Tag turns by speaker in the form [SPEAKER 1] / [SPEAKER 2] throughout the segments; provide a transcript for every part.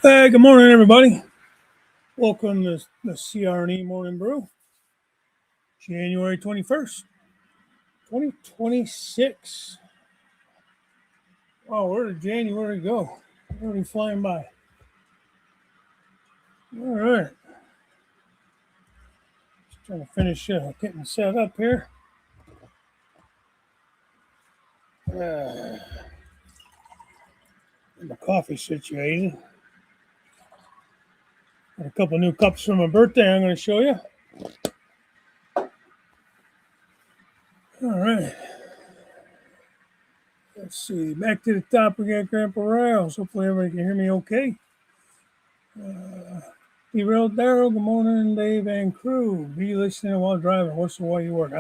[SPEAKER 1] Good morning, everybody. Welcome to the CR&E Morning Brew, January 21st, 2026. Wow, where did January go? Already flying by. All right. Just trying to finish getting set up here. And the coffee situation. Got a couple new cups for my birthday I'm going to show you. All right. Let's see. Back to the top, we got Grandpa Riles. Hopefully everybody can hear me okay. Derailed Daryl, good morning, Dave and crew. Be listening while driving. What's the way you work?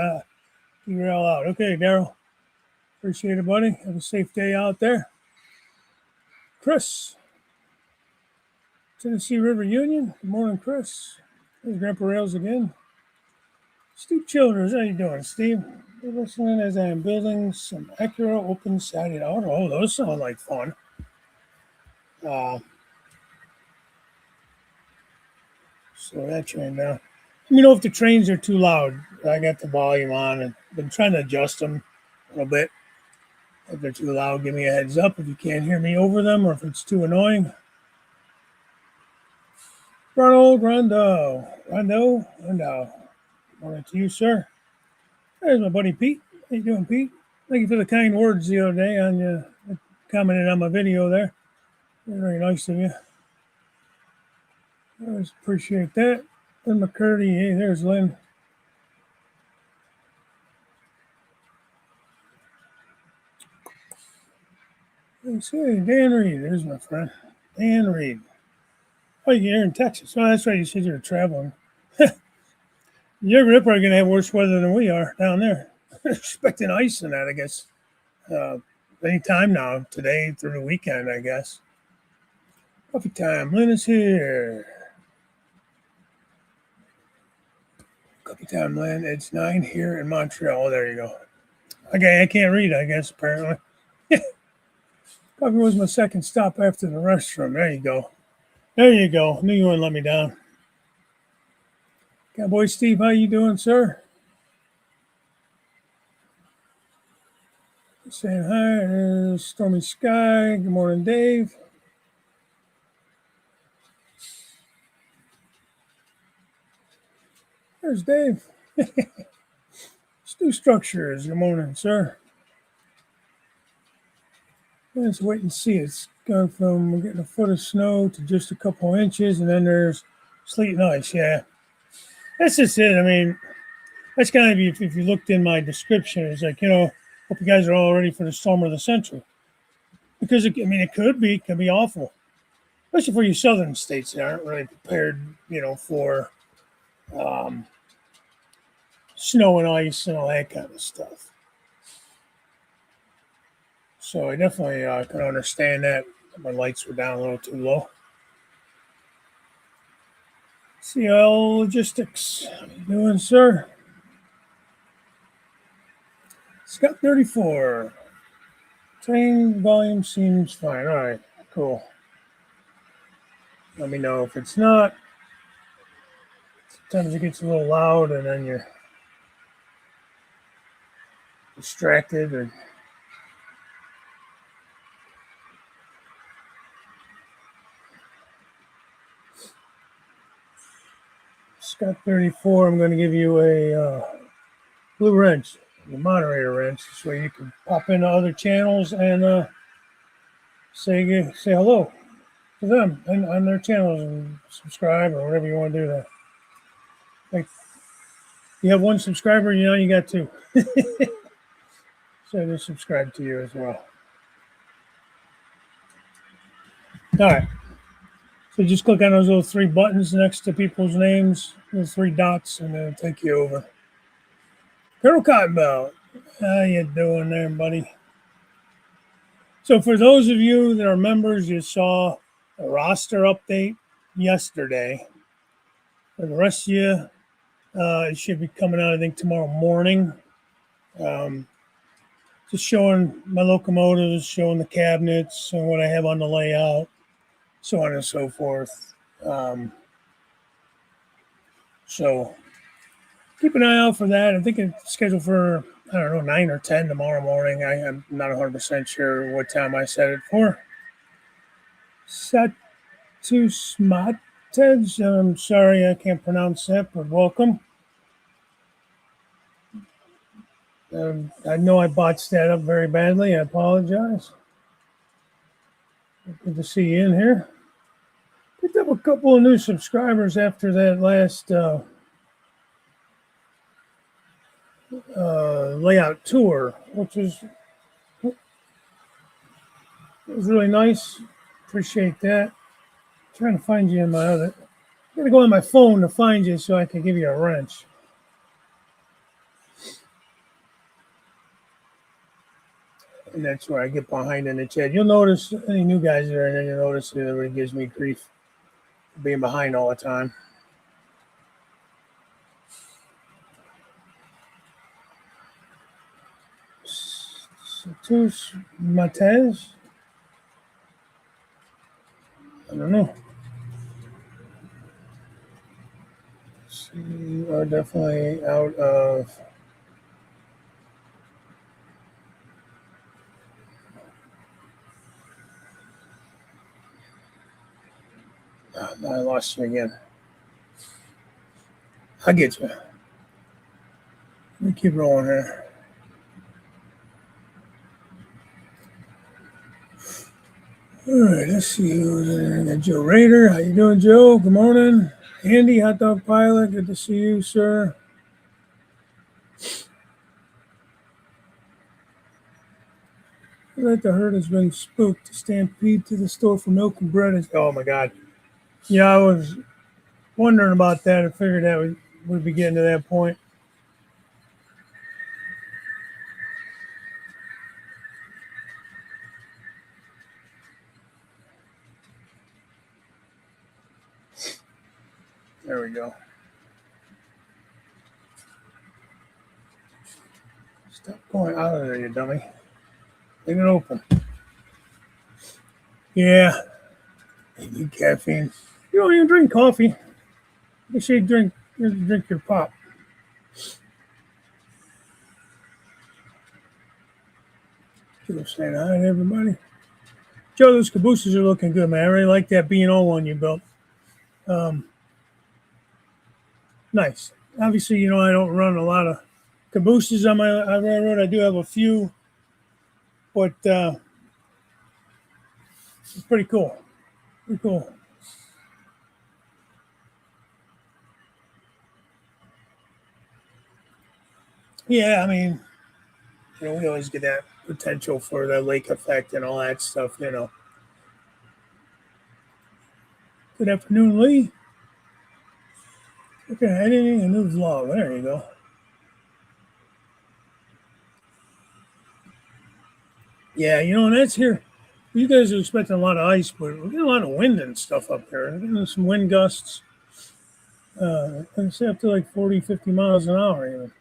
[SPEAKER 1] Derail out. Okay, Daryl. Appreciate it, buddy. Have a safe day out there. Chris, Tennessee River Union. Good morning, Chris. There's Grandpa Rails again. Steve Childers, how you doing, Steve? You're listening as I am building some Acura open-sided auto. Oh, those sound like fun. Slow that train down. Let me know if the trains are too loud. I got the volume on and been trying to adjust them a little bit. If they're too loud, give me a heads up if you can't hear me over them or if it's too annoying. Rondo. Morning to you, sir. There's my buddy Pete. How you doing, Pete? Thank you for the kind words the other day on you commented on my video there. Very nice of you. I always appreciate that. Lynn McCurdy. Hey, there's Lynn. Let's see, Dan Reed. There's my friend. Dan Reed. Oh, you're in Texas. Oh, that's right. You said you were traveling. They're probably going to have worse weather than we are down there. Expecting ice and that, I guess. Anytime now, today through the weekend, I guess. Coffee time. Lynn is here. Coffee time, Lynn. It's 9 here in Montreal. Oh, there you go. Okay, I can't read, I guess, apparently. Coffee was my second stop after the restroom. There you go. There you go. Knew you wouldn't let me down. Cowboy Steve, how you doing, sir? Saying hi. Stormy Sky. Good morning, Dave. There's Dave. Stu Structures. Good morning, sir. Let's wait and see. It's gone from getting a foot of snow to just a couple inches, and then there's sleet and ice. Yeah. That's just it. I mean, that's kind of if you looked in my description, it's like, hope you guys are all ready for the storm of the century. Because, it could be awful. Especially for you southern states that aren't really prepared, for snow and ice and all that kind of stuff. So I definitely can understand that. My lights were down a little too low. CL Logistics. How you doing, sir? Scott 34. Train volume seems fine. All right, cool. Let me know if it's not. Sometimes it gets a little loud and then you're distracted or Scott 34, I'm going to give you a blue wrench, the moderator wrench, so you can pop into other channels and say hello to them and on their channels and subscribe or whatever you want to do there. Like, you have one subscriber, you got two. So they subscribe to you as well. All right. So just click on those little three buttons next to people's names, those three dots, and it'll take you over. Colonel Cottonbelt, how you doing there, buddy? So for those of you that are members, you saw a roster update yesterday. For the rest of you, it should be coming out, I think, tomorrow morning. Just showing my locomotives, showing the cabinets and what I have on the layout. so on and so forth. So keep an eye out for that. I think it's scheduled for, I don't know, 9 or 10 tomorrow morning. I'm not 100% sure what time I set it for. Satusmatej, I'm sorry I can't pronounce that, but welcome. I know I botched that up very badly. I apologize. Good to see you in here. Picked up a couple of new subscribers after that last layout tour, which was really nice. Appreciate that. Trying to find you in my other. I'm gonna go on my phone to find you so I can give you a wrench. And that's where I get behind in the chat. You'll notice any new guys there, and then you'll notice that everybody gives me grief for being behind all the time. Satusmatej? I don't know. So you are definitely out of. Oh, I lost you again. I get you. Let me keep rolling here. All right, let's see who's in there. Joe Rader. How you doing, Joe? Good morning. Andy, Hot Dog Pilot. Good to see you, sir. I feel like the herd has been spooked to stampede to the store for milk and bread. Oh, my God. Yeah, I was wondering about that. I figured that we'd be getting to that point. There we go. Stop going out of there, you dummy. Leave it open. Yeah. You need caffeine. You don't even drink coffee. You should drink your pop. Just saying hi to everybody. Joe, those cabooses are looking good, man. I really like that B&O one you built. Nice. Obviously, I don't run a lot of cabooses on my railroad. I do have a few, but it's pretty cool. Pretty cool. Yeah, I mean, we always get that potential for the lake effect and all that stuff, Good afternoon, Lee. Okay, editing a new vlog. There you go. Yeah, and that's here. You guys are expecting a lot of ice, but we're getting a lot of wind and stuff up there. We're getting some wind gusts. I'd say up to like 40, 50 miles an hour even.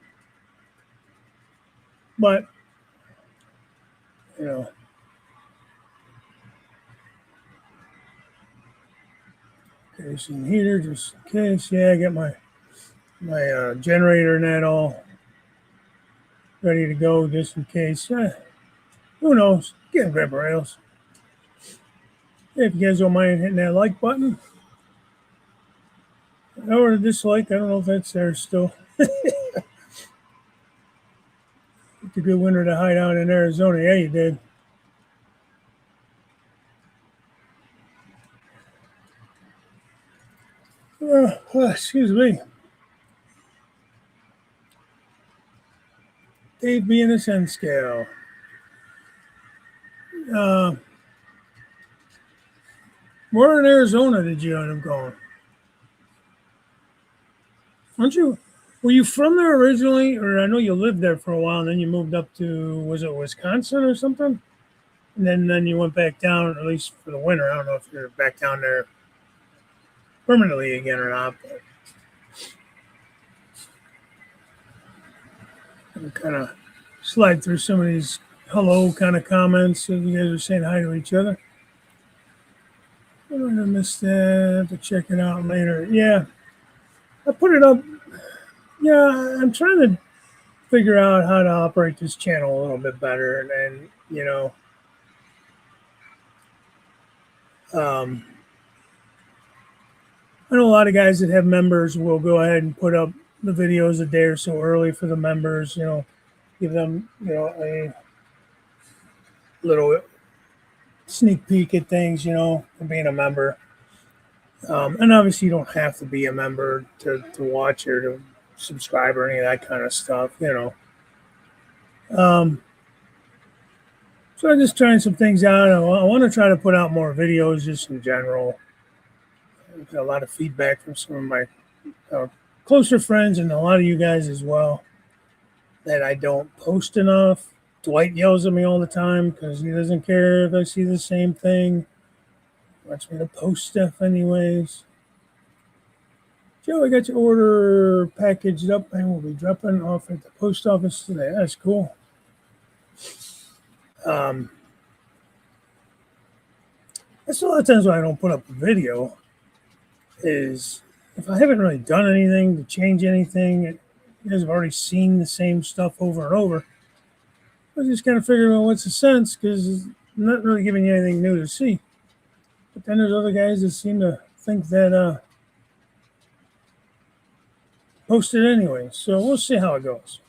[SPEAKER 1] But, kerosene heater just in case. Yeah, I got my generator and that all ready to go just in case. Who knows? Getting grab rails. If you guys don't mind hitting that like button. Or the dislike, I don't know if that's there still. It's a good winter to hide out in Arizona. Yeah, you did. Excuse me. Dave being a Sun scale. Where in Arizona did you end up going? Were you from there originally? Or I know you lived there for a while and then you moved up to, was it Wisconsin or something? And then you went back down, at least for the winter. I don't know if you're back down there permanently again or not. But I'm kind of slide through some of these hello kind of comments. So you guys are saying hi to each other. I'm gonna miss that. I have to check it out later. Yeah, I put it up. Yeah, I'm trying to figure out how to operate this channel a little bit better, and um, I know a lot of guys that have members will go ahead and put up the videos a day or so early for the members. Give them a little sneak peek at things. For being a member. And obviously, you don't have to be a member to watch or to subscribe or any of that kind of stuff. So I'm just trying some things out. I want to try to put out more videos just in general. I've got a lot of feedback from some of my closer friends and a lot of you guys as well that I don't post enough. Dwight yells at me all the time because he doesn't care if I see the same thing. He wants me to post stuff anyways. Joe, I got your order packaged up and we'll be dropping off at the post office today. That's cool. That's a lot of times when I don't put up a video is if I haven't really done anything to change anything, you guys have already seen the same stuff over and over. I just kind of figure out what's the sense because I'm not really giving you anything new to see. But then there's other guys that seem to think that post it anyway. So we'll see how it goes.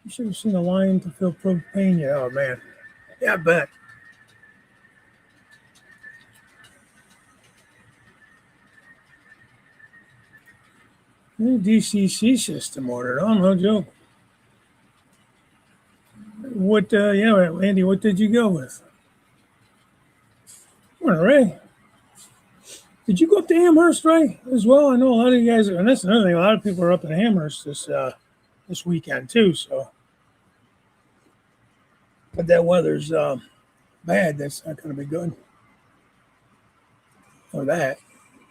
[SPEAKER 1] You should have seen the line to fill propane. Yeah, oh man. Yeah, I bet. New DCC system ordered. Oh, no joke. What, Andy, what did you go with? Morning, Ray. Did you go up to Amherst, Ray, as well? I know a lot of you guys, and that's another thing, a lot of people are up in Amherst this weekend, too, so. But that weather's bad. That's not going to be good for that.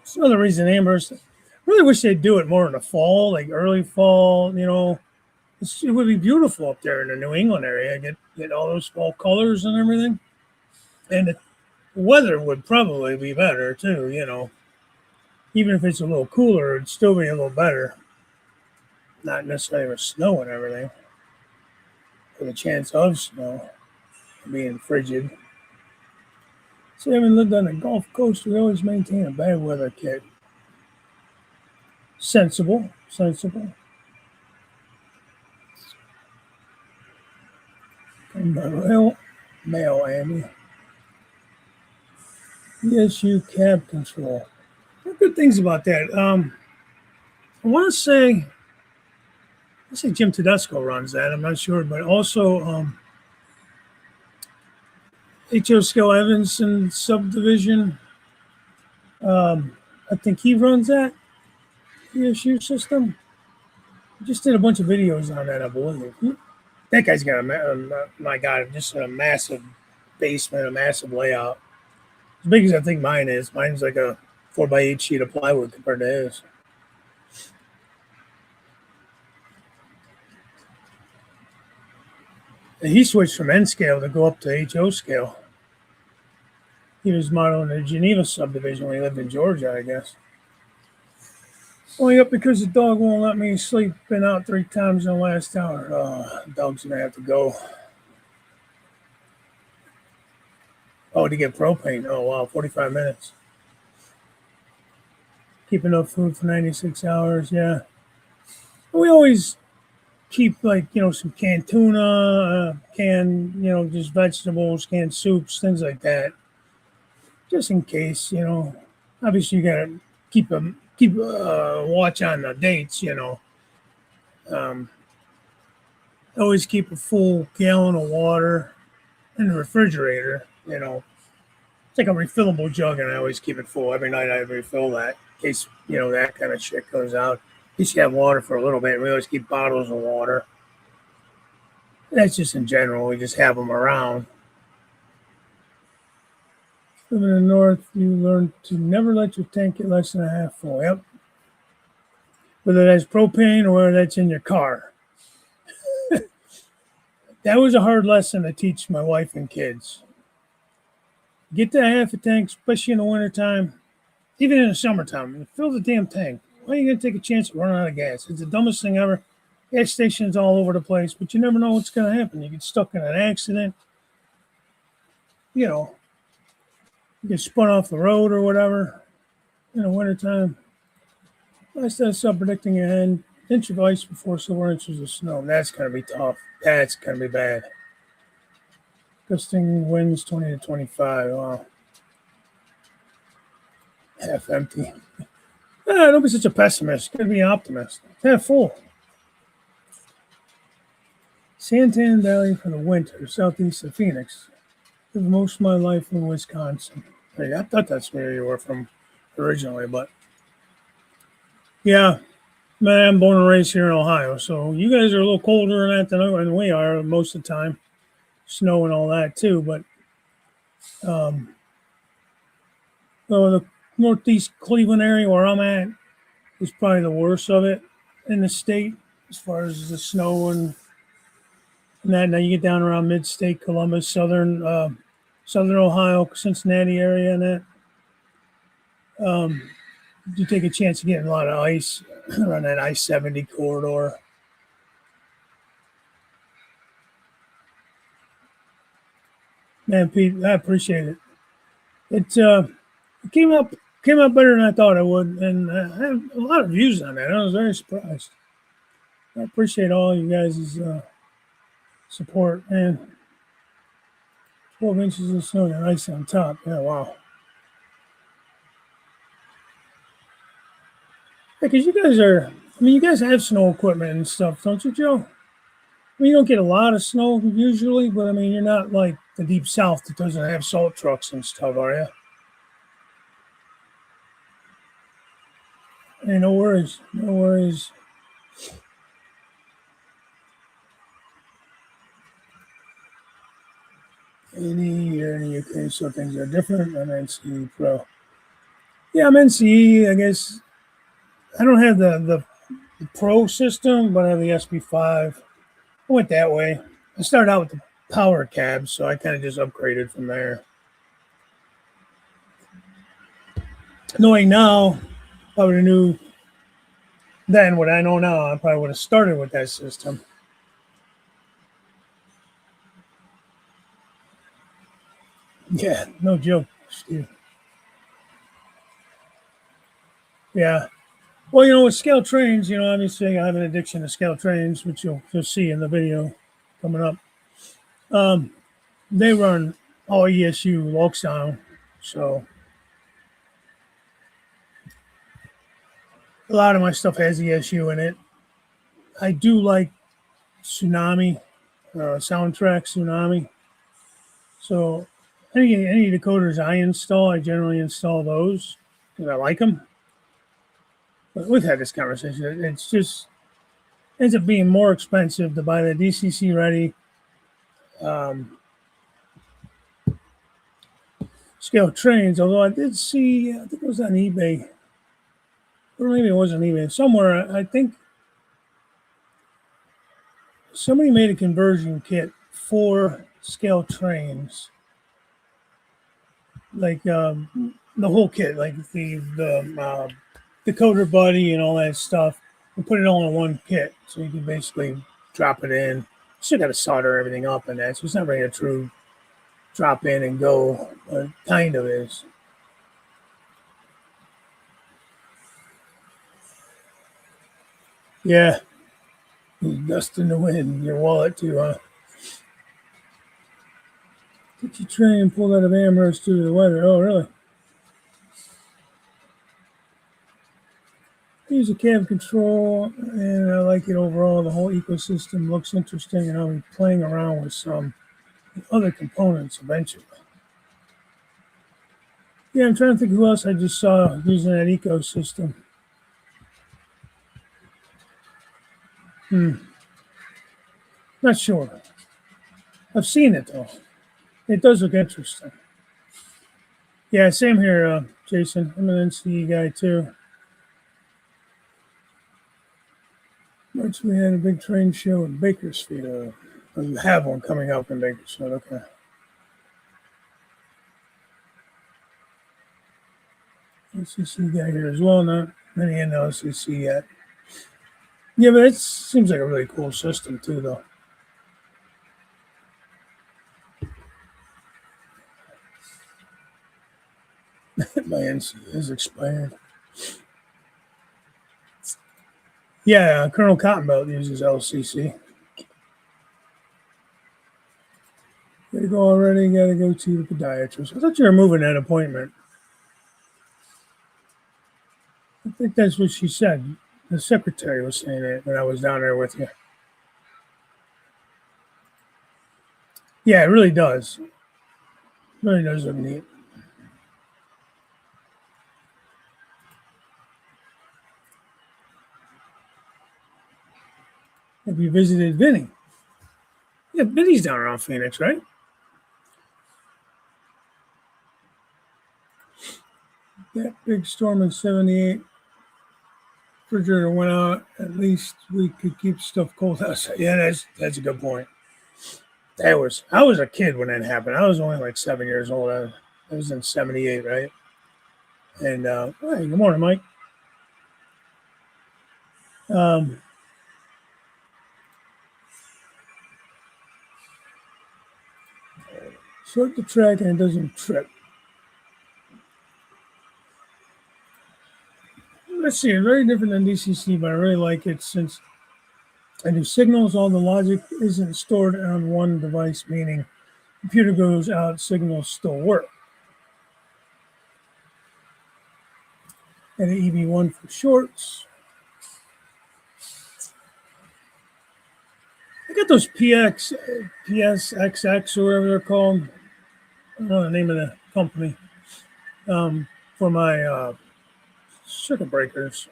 [SPEAKER 1] It's another reason Amherst, I really wish they'd do it more in the fall, like early fall, It would be beautiful up there in the New England area. Get all those fall colors and everything. And the weather would probably be better, too, Even if it's a little cooler, it'd still be a little better. Not necessarily with snow and everything. For the chance of snow being frigid. See, having lived on the Gulf Coast, we always maintain a bad weather kit. Sensible. Real mail, Andy. ESU cab control. There are good things about that. I want to say Jim Tedesco runs that. I'm not sure, but also H.O. Skill Evanson subdivision. I think he runs that ESU system. He just did a bunch of videos on that, I believe. That guy's got my God, just a massive basement, a massive layout. As big as I think mine is. Mine's like a 4x8 sheet of plywood compared to his. And he switched from N scale to go up to HO scale. He was modeling the Geneva subdivision when he lived in Georgia, I guess. Only up because the dog won't let me sleep. Been out 3 times in the last hour. Oh, the dog's going to have to go. Oh, to get propane. Oh, wow, 45 minutes. Keep enough food for 96 hours, yeah. We always keep, some canned tuna, canned, just vegetables, canned soups, things like that. Just in case, Obviously, you got to keep watch on the dates, Always keep a full gallon of water in the refrigerator, It's like a refillable jug, and I always keep it full. Every night I refill that in case, that kind of shit goes out. At least you have water for a little bit. We always keep bottles of water. That's just in general. We just have them around. Living in the north, you learn to never let your tank get less than a half full. Yep. Whether that's propane or whether that's in your car. That was a hard lesson to teach my wife and kids. Get that half a tank, especially in the wintertime, even in the summertime. Fill the damn tank. Why are you going to take a chance of running out of gas? It's the dumbest thing ever. Gas stations all over the place, but you never know what's going to happen. You get stuck in an accident. You know, you get spun off the road or whatever in the wintertime. I start predicting ahead. Inch of ice before several inches of snow. That's going to be tough. That's going to be bad. Gusting winds 20 to 25. Wow. Half empty. Don't be such a pessimist. Got to be an optimist. Half full. Santan Valley for the winter, southeast of Phoenix. Lived most of my life in Wisconsin. Hey, I thought that's where you were from originally, but yeah, man, I'm born and raised here in Ohio, so you guys are a little colder than we are most of the time. Snow and all that too, but the northeast Cleveland area where I'm at is probably the worst of it in the state as far as the snow and that. Now you get down around mid-state Columbus, southern Ohio, Cincinnati area, and that. You take a chance of getting a lot of ice around that I-70 corridor. Man, Pete, I appreciate it. It came up better than I thought it would, and I have a lot of views on that. I was very surprised. I appreciate all you guys' support, man. 12 inches of snow and ice on top. Yeah, wow. Because you guys have snow equipment and stuff, don't you, Joe? I mean, you don't get a lot of snow usually, but I mean, you're not like the deep south that doesn't have salt trucks and stuff, are you? Hey, no worries. No worries. You're in the UK, so things are different. I'm NCE Pro. Yeah, I'm NCE. I guess I don't have the Pro system, but I have the SB5. I went that way. I started out with the power cab, so I kind of just upgraded from there. Knowing now, if I would have knew then what I know now, I probably would have started with that system. Yeah, no joke, Steve. Yeah. Well, with scale trains, obviously I have an addiction to scale trains, which you'll see in the video coming up. They run all ESU Loxdown, so a lot of my stuff has ESU in it. I do like Tsunami, soundtrack Tsunami. So any decoders I install, I generally install those because I like them. But we've had this conversation. It's just ends up being more expensive to buy the DCC ready scale trains. Although I did see, I think it was on eBay, or maybe it wasn't eBay. Somewhere, I think somebody made a conversion kit for scale trains, like the whole kit, like the decoder buddy and all that stuff, and put it all in one kit. So you can basically drop it in. You still got to solder everything up in that, so it's not really a true drop in and go, but it kind of is. Yeah. Dust in the wind, your wallet too, huh? Get your train and pull out of Amherst due to the weather. Oh, really? Use a cab control, and I like it overall. The whole ecosystem looks interesting, and I'll be playing around with some other components eventually. Yeah, I'm trying to think who else I just saw using that ecosystem. Not sure. I've seen it though. It does look interesting. Yeah, same here, Jason. I'm an NCE guy too. March, we had a big train show in Bakersfield. You have one coming up in Bakersfield. Okay. LCC guy here as well. Not many in the LCC yet. Yeah, but it seems like a really cool system too, though. My NC is expired. Yeah, Colonel Cottonbelt uses LCC. Gotta go already. Gotta go to the podiatrist. I thought you were moving that appointment. I think that's what she said. The secretary was saying it when I was down there with you. Yeah, it really does. It really does look neat. Have you visited Vinny? Yeah, Vinny's down around Phoenix, right? That big storm in '78. Refrigerator went out. At least we could keep stuff cold outside. Yeah, that's a good point. I was a kid when that happened. I was only like 7 years old. I was in '78, right? And hey, good morning, Mike. Um, Short the track and it doesn't trip. Let's see, it's very different than DCC, but I really like it since I do signals. All the logic isn't stored on one device, meaning computer goes out, signals still work. And the EB1 for shorts. I got those PSXX or whatever they're called. I don't know the name of the company for my circuit breakers.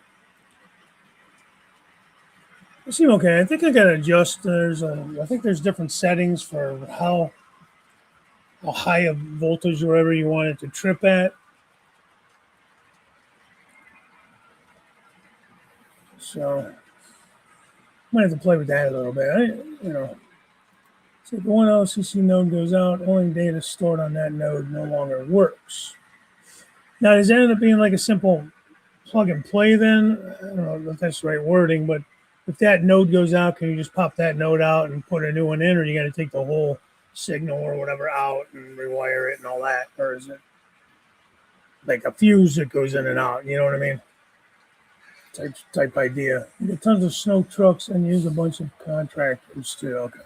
[SPEAKER 1] They seem okay. I think I got to adjust. I think there's different settings for how high a voltage or whatever you want it to trip at. So might have to play with that a little bit. So if one LCC node goes out, only data stored on that node no longer works. Now, does that end up being like a simple plug and play then? I don't know if that's the right wording, but if that node goes out, can you just pop that node out and put a new one in, or you got to take the whole signal or whatever out and rewire it and all that? Or is it like a fuse that goes in and out? You know what I mean? Type idea. You get tons of snow trucks and use a bunch of contractors too. Okay.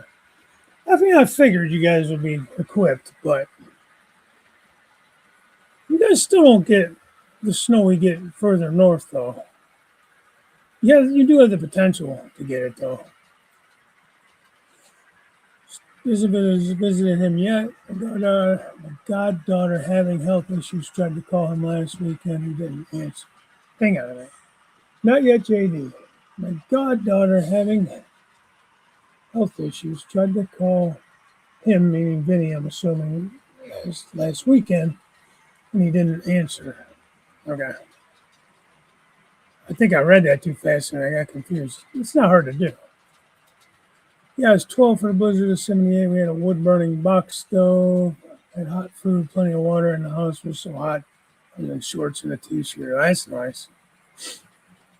[SPEAKER 1] I mean, I figured you guys would be equipped, but you guys still don't get the snow we get further north, though. Yeah, you do have the potential to get it, though. Elizabeth visited him yet. My goddaughter having health issues. Tried to call him last weekend. He didn't answer. Hang on a minute. Not yet, JD. My goddaughter having health issues. Tried to call him, meaning Vinny, I'm assuming, last weekend, and he didn't answer. Okay. I think I read that too fast and I got confused. It's not hard to do. Yeah, it was 12 for the blizzard of '78. We had a wood-burning box stove, had hot food, plenty of water, and the house was so hot. I was in shorts and a t-shirt. That's nice.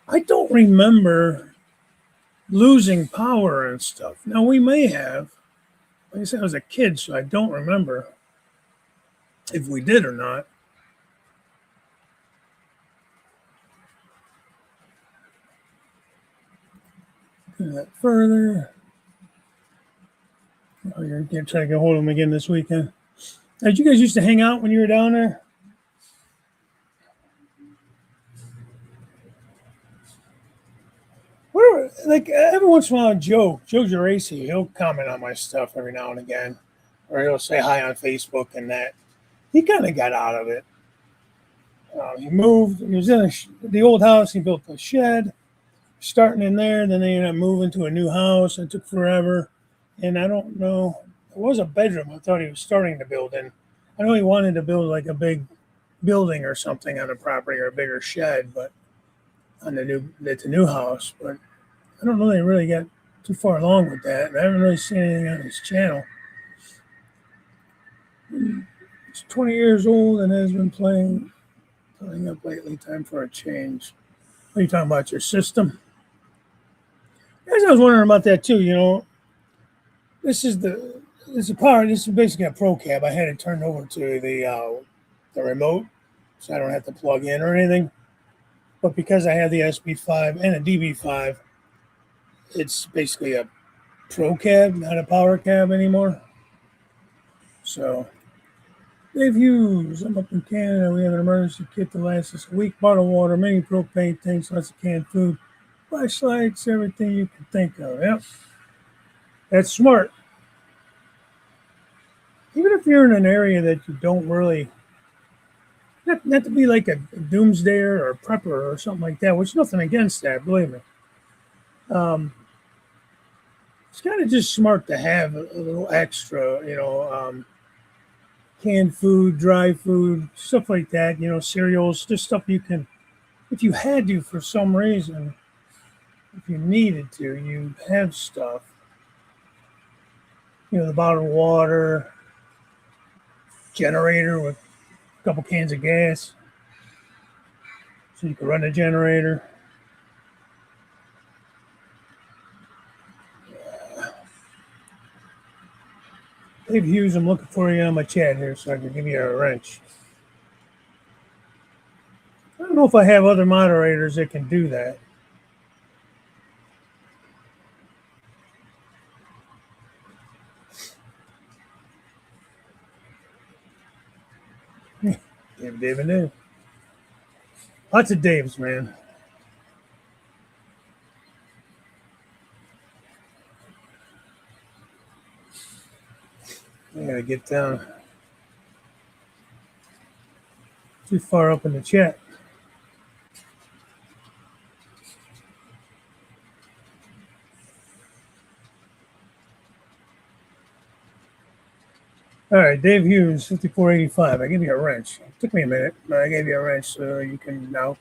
[SPEAKER 1] I don't remember losing power and stuff. Now, we may have. Like I said, I was a kid, so I don't remember if we did or not. Do that further. Oh, you're going to try to get hold of him again this weekend. Did you guys used to hang out when you were down there? Like every once in a while, Joe Geraci, he'll comment on my stuff every now and again, or he'll say hi on Facebook and that. He kind of got out of it. He moved. He was in the old house. He built a shed, starting in there. Then they ended up moving to a new house. It took forever, and I don't know. It was a bedroom. I thought he was starting to build in. I know he wanted to build like a big building or something on the property or a bigger shed, but on the new house. But I don't know they really got too far along with that. And I haven't really seen anything on his channel. He's 20 years old and has been playing Coming up lately, time for a change. What are you talking about? Your system? As I was wondering about that too. This is this is basically a pro cab. I had it turned over to the remote, so I don't have to plug in or anything. But because I have the SB5 and a DB5, it's basically a pro cab, not a power cab anymore. So, Dave Hughes, I'm up in Canada. We have an emergency kit to last us a week. Bottled water, mini propane tanks, lots of canned food, flashlights, everything you can think of. Yep, that's smart. Even if you're in an area that you don't really, not to be like a doomsdayer or a prepper or something like that, which nothing against that, believe me. It's kind of just smart to have a little extra, canned food, dry food, stuff like that, cereals, just stuff you can, if you had to for some reason, if you needed to, you have stuff. The bottled water, generator with a couple cans of gas so you can run the generator. Dave Hughes, I'm looking for you on my chat here so I can give you a wrench. I don't know if I have other moderators that can do that. Dave and Dave. Lots of Daves, man. I gotta get down too far up in the chat. All right, Dave Hughes, 5485. I gave you a wrench. It took me a minute, but I gave you a wrench so you can now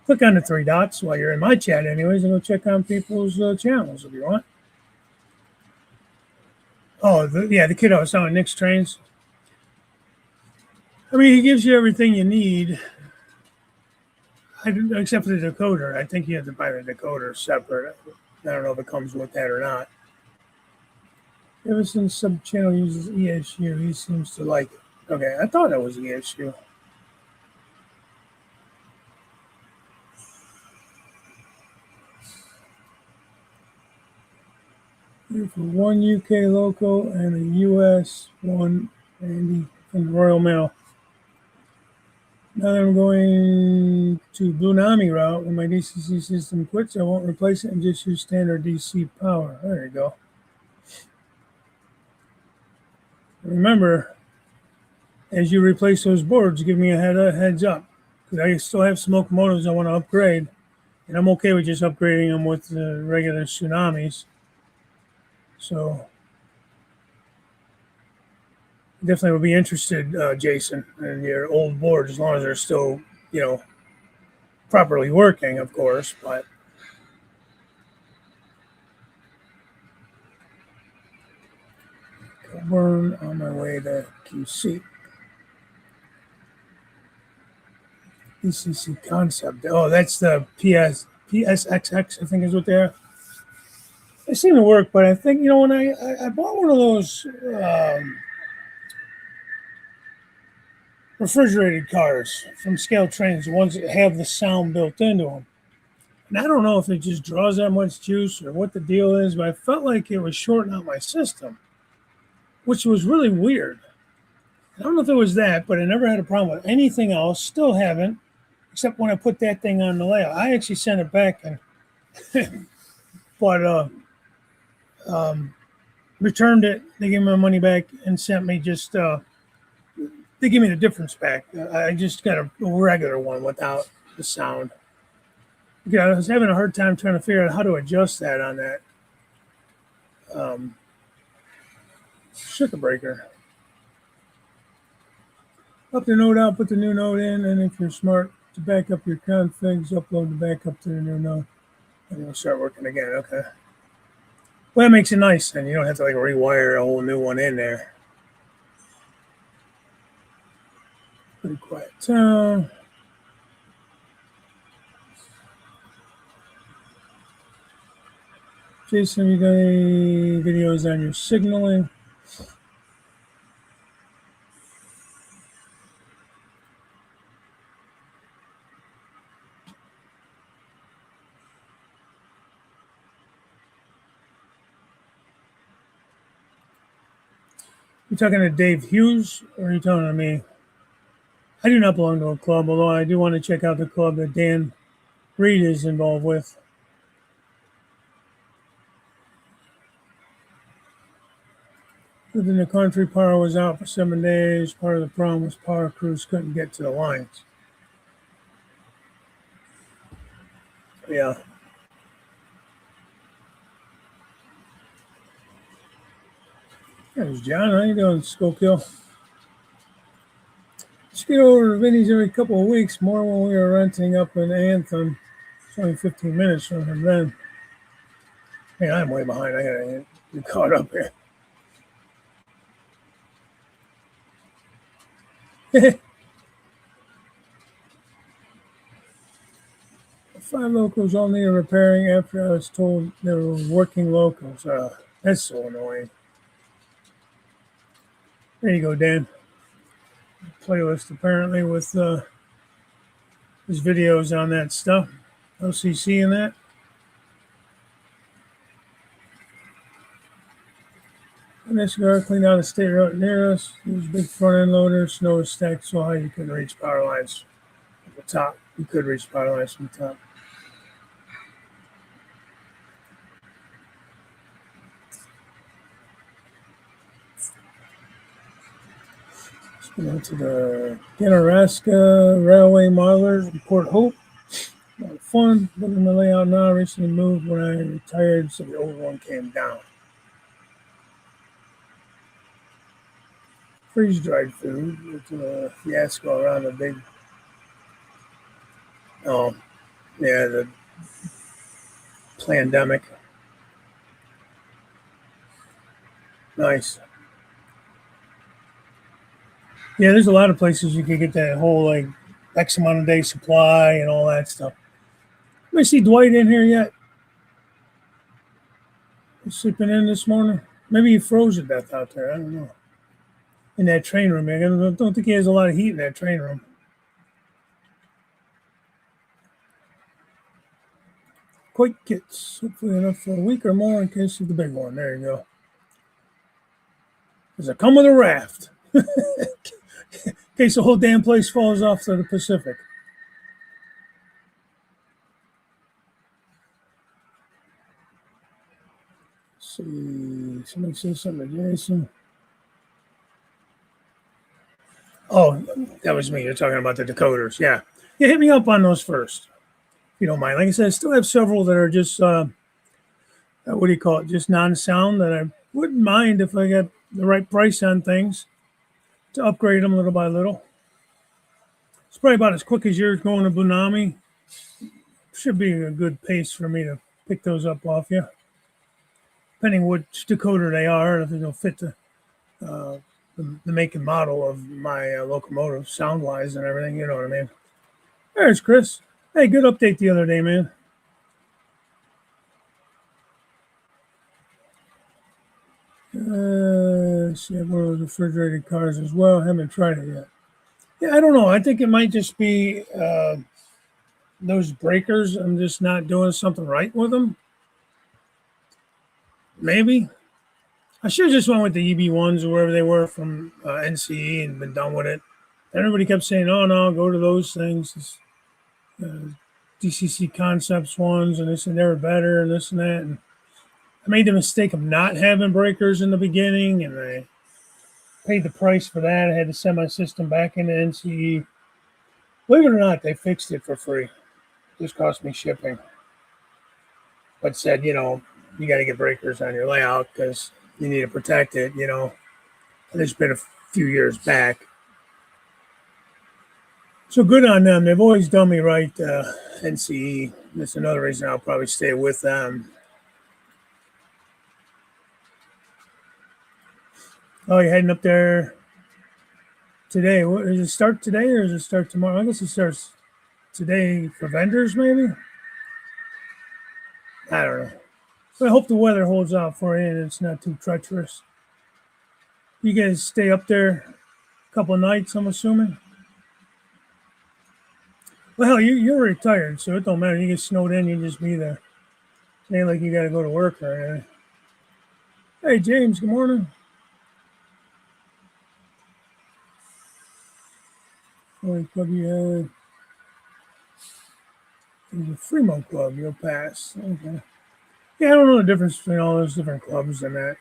[SPEAKER 1] click on the three dots while you're in my chat anyways and go check on people's channels if you want. Oh, the kid I was selling, Nick's Trains. I mean, he gives you everything you need, except for the decoder. I think you have to buy the decoder separate. I don't know if it comes with that or not. Ever since sub-channel uses ESU, he seems to like it. Okay, I thought that was ESU. For one UK local and a US one, Andy from the Royal Mail. Now that I'm going to Blue Nami route, when my DCC system quits, I won't replace it and just use standard DC power. There you go. Remember, as you replace those boards, give me a heads up. Because I still have some locomotives I want to upgrade. And I'm okay with just upgrading them with the regular tsunamis. So definitely would be interested, Jason, in your old boards, as long as they're still, properly working, of course. But Coburn on my way to QC. ECC concept. Oh, that's the PSXX, I think is what they are. They seem to work, but I think, when I bought one of those refrigerated cars from Scale Trains, the ones that have the sound built into them. And I don't know if it just draws that much juice or what the deal is, but I felt like it was shorting out my system, which was really weird. I don't know if it was that, but I never had a problem with anything else. Still haven't, except when I put that thing on the layout. I actually sent it back and but returned it. They gave me my money back and sent me just they gave me the difference back. I just got a regular one without the sound. Yeah, I was having a hard time trying to figure out how to adjust that on that circuit breaker. Up the node out, put the new node in, and if you're smart to back up your configs, upload the backup to the new node, and it'll start working again. Okay. Well, that makes it nice, then. You don't have to rewire a whole new one in there. Pretty quiet town. Jason, have you got any videos on your signaling? You talking to Dave Hughes or are you talking to me? I do not belong to a club, although I do want to check out the club that Dan Reed is involved with. Lived in the country, power was out for 7 days. Part of the problem was power crews couldn't get to the lines. Yeah. There's John. How you doing, Schofield? Just get over to Vinny's every couple of weeks, more when we were renting up in Anthem. It's only 15 minutes from him then. Hey, I'm way behind. I gotta get caught up here. 5 locals all needed repairing after I was told they were working locals. That's so annoying. There you go, Dan. Playlist apparently with his videos on that stuff. OCC and that. And this guy cleaned out a state road near us. It was a big front end loader. Snow was stacked so high you couldn't reach power lines from the top. You could reach power lines from the top. Went to the Ganaraska Railway Modelers in Port Hope. A lot of fun. Living the layout now. I recently moved when I retired, so the old one came down. Freeze-dried food with a fiasco around the big. Oh, yeah, the pandemic. Nice. Yeah, there's a lot of places you could get that whole like X amount of day supply and all that stuff. Let me see Dwight in here yet. He's sleeping in this morning. Maybe he froze to death out there. I don't know. In that train room, I don't think he has a lot of heat in that train room. Quake kits, hopefully enough for a week or more in case of the big one. There you go. Does it come with a raft? In case the whole damn place falls off to the Pacific. Let's see, somebody says something to Jason. Oh, that was me. You're talking about the decoders. Yeah. Yeah, hit me up on those first, if you don't mind. Like I said, I still have several that are just, what do you call it, just non-sound that I wouldn't mind if I got the right price on things to upgrade them little by little. It's probably about as quick as yours going to Bunami. Should be a good pace for me to pick those up off you. Depending which decoder they are, if they'll fit the make and model of my locomotive, sound-wise and everything, you know what I mean. There's Chris. Hey, good update the other day, man. See, I have one of those refrigerated cars as well. I haven't tried it yet. Yeah, I don't know. I think it might just be those breakers. I'm just not doing something right with them. Maybe. I should have just went with the EB1s or wherever they were from NCE and been done with it. Everybody kept saying, oh, no, go to those things. DCC Concepts ones, and they said they were better and this and that. And I made the mistake of not having breakers in the beginning, and I paid the price for that. I had to send my system back into NCE. Believe it or not, they fixed it for free. It just cost me shipping. But said, you got to get breakers on your layout because you need to protect it, And it's been a few years back. So good on them. They've always done me right, NCE. That's another reason I'll probably stay with them. Oh, you're heading up there today. What, does it start today or does it start tomorrow? I guess it starts today for vendors, maybe? I don't know. But I hope the weather holds out for you and it's not too treacherous. You guys stay up there a couple of nights, I'm assuming? Well, hell, you're retired, so it don't matter. You get snowed in, you just be there. It ain't like you got to go to work or anything. Hey, James, good morning. Only club you had. There's a Fremont club, you'll pass. Okay. Yeah, I don't know the difference between all those different clubs and that.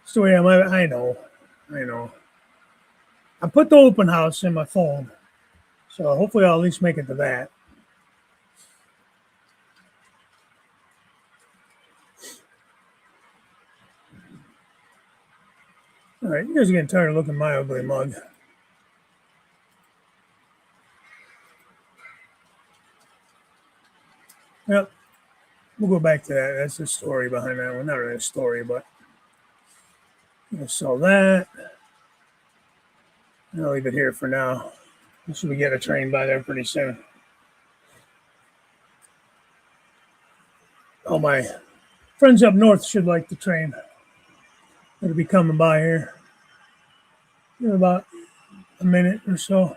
[SPEAKER 1] It's the way I know. I know. I put the open house in my phone, so hopefully I'll at least make it to that. All right, you guys are getting tired of looking at my ugly mug. Yep, we'll go back to that. That's the story behind that one. Not really a story, but we'll sell that. I'll leave it here for now. We should be getting a train by there pretty soon. All my friends up north should like the train. It'll be coming by here in about a minute or so.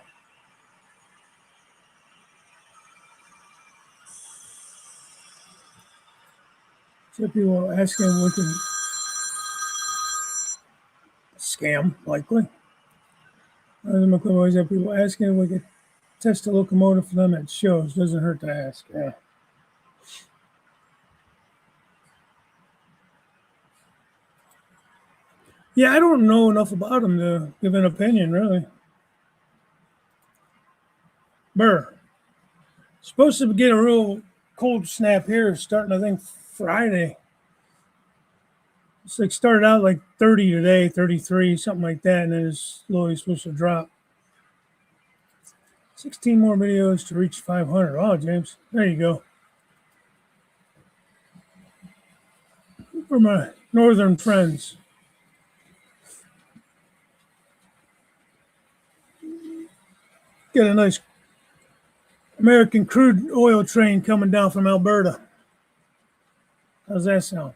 [SPEAKER 1] So people asking if we can scam, likely. Always have people asking if we could test a locomotive for them at shows. Doesn't hurt to ask. Yeah. Yeah, I don't know enough about them to give an opinion, really. Burr. Supposed to get a real cold snap here starting, I think, Friday. It's like started out like 30 today, 33, something like that, and then it's slowly supposed to drop. 16 more videos to reach 500. Oh, James, there you go. For my northern friends. Get a nice American crude oil train coming down from Alberta. How's that sound?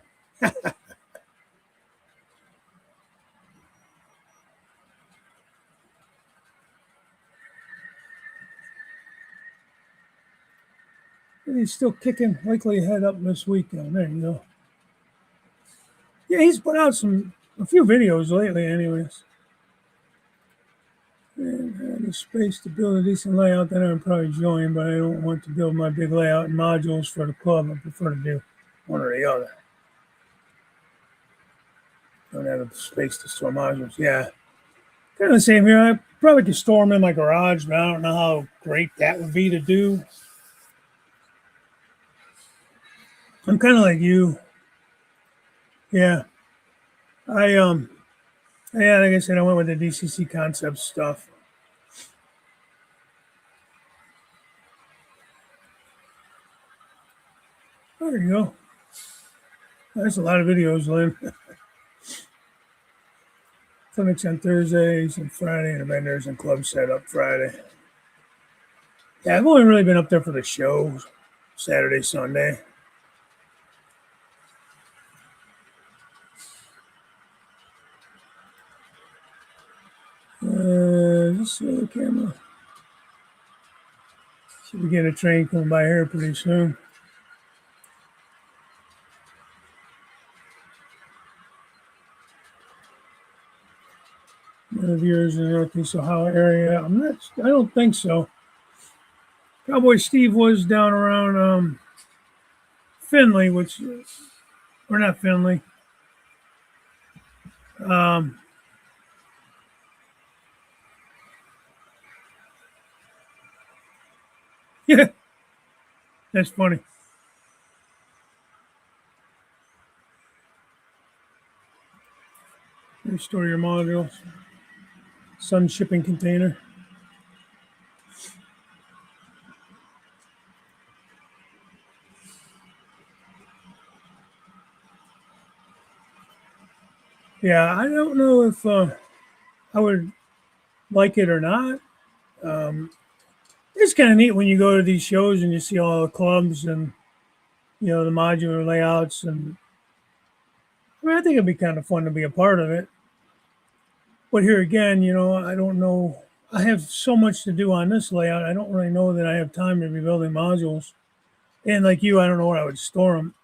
[SPEAKER 1] He's still kicking, likely head up this weekend. There you go. Yeah, he's put out a few videos lately, anyways. And had the space to build a decent layout, then I would probably join, but I don't want to build my big layout and modules for the club. I prefer to do one or the other. Don't have the space to store modules. Yeah. Kind of the same here. I probably could store them in my garage, but I don't know how great that would be to do. I'm kind of like you. Yeah. Yeah, like I said, I went with the DCC concept stuff. There you go. That's a lot of videos, Lynn. Clinics on Thursdays and Friday, and vendors and club setup Friday. Yeah, I've only really been up there for the shows, Saturday, Sunday. Let's see the camera. Should we get a train coming by here pretty soon? Viewers in the Northeast Ohio area. I don't think so. Cowboy Steve was down around Finley, or not Finley. Yeah, that's funny. Restore your modules. Sun shipping container. Yeah, I don't know if I would like it or not. It's kind of neat when you go to these shows and you see all the clubs and the modular layouts. And I mean, I think it'd be kind of fun to be a part of it. But here again, I don't know. I have so much to do on this layout. I don't really know that I have time to be building modules. And like you, I don't know where I would store them.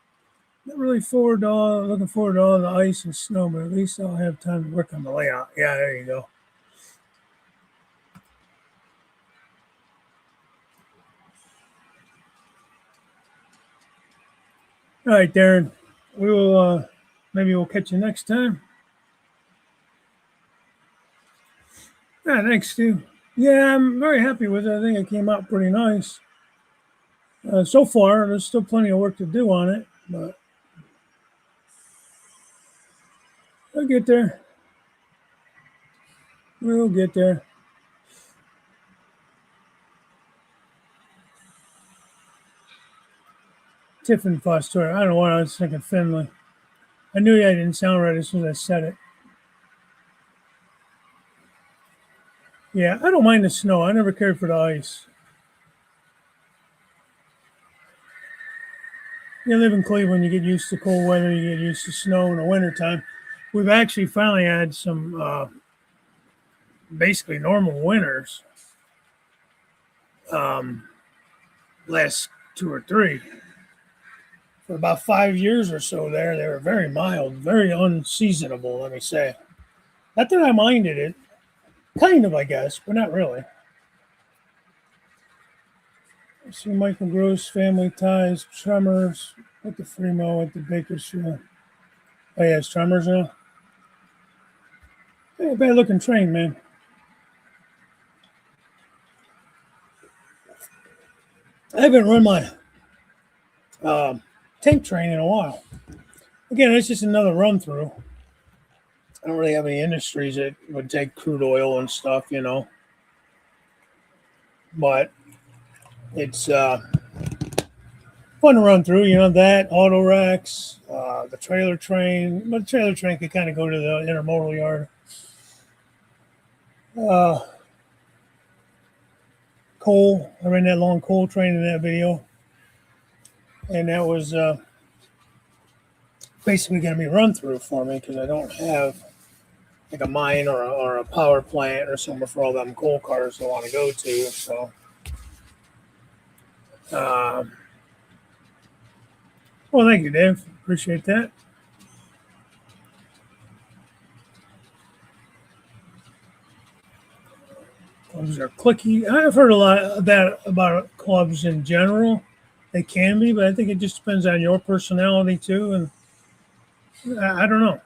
[SPEAKER 1] Not really looking forward to all the ice and snow, but at least I'll have time to work on the layout. Yeah, there you go. All right, Darren. We will maybe we'll catch you next time. Yeah, thanks, Stu. Yeah, I'm very happy with it. I think it came out pretty nice. So far, there's still plenty of work to do on it, but we'll get there. We'll get there. Tiffin Foster. I don't know what I was thinking. Finley. I knew I didn't sound right as soon as I said it. Yeah, I don't mind the snow. I never cared for the ice. You live in Cleveland, you get used to cold weather, you get used to snow in the wintertime. We've actually finally had some basically normal winters last 2 or 3. For about 5 years or so there, they were very mild, very unseasonable, let me say. Not that I minded it. Kind of, I guess, but not really. I see Michael Gross, Family Ties, Tremors, at the Fremo, at the Bakersfield. Oh, yeah, it's Tremors now. Hey, bad looking train, man. I haven't run my tank train in a while. Again, it's just another run through. I don't really have any industries that would take crude oil and stuff, But it's fun to run through, that, auto racks, the trailer train. But the trailer train could kind of go to the intermodal yard. Coal. I ran that long coal train in that video. And that was basically going to be run through for me because I don't have like a mine or a power plant or somewhere for all them coal cars I want to go to. So, well, thank you, Dave. Appreciate that. Clubs are clicky. I've heard a lot of that about clubs in general. They can be, but I think it just depends on your personality too. And I don't know.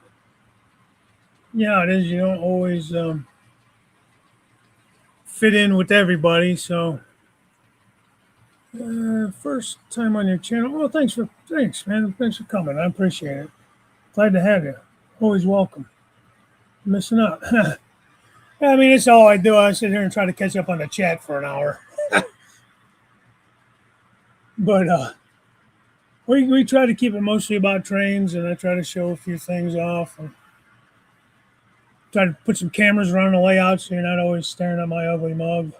[SPEAKER 1] Yeah, it is. You don't always fit in with everybody. So, first time on your channel. Well, thanks, man. Thanks for coming. I appreciate it. Glad to have you. Always welcome. Missing out. I mean, it's all I do. I sit here and try to catch up on the chat for an hour. But we try to keep it mostly about trains, and I try to show a few things off. And try to put some cameras around the layout so you're not always staring at my ugly mug.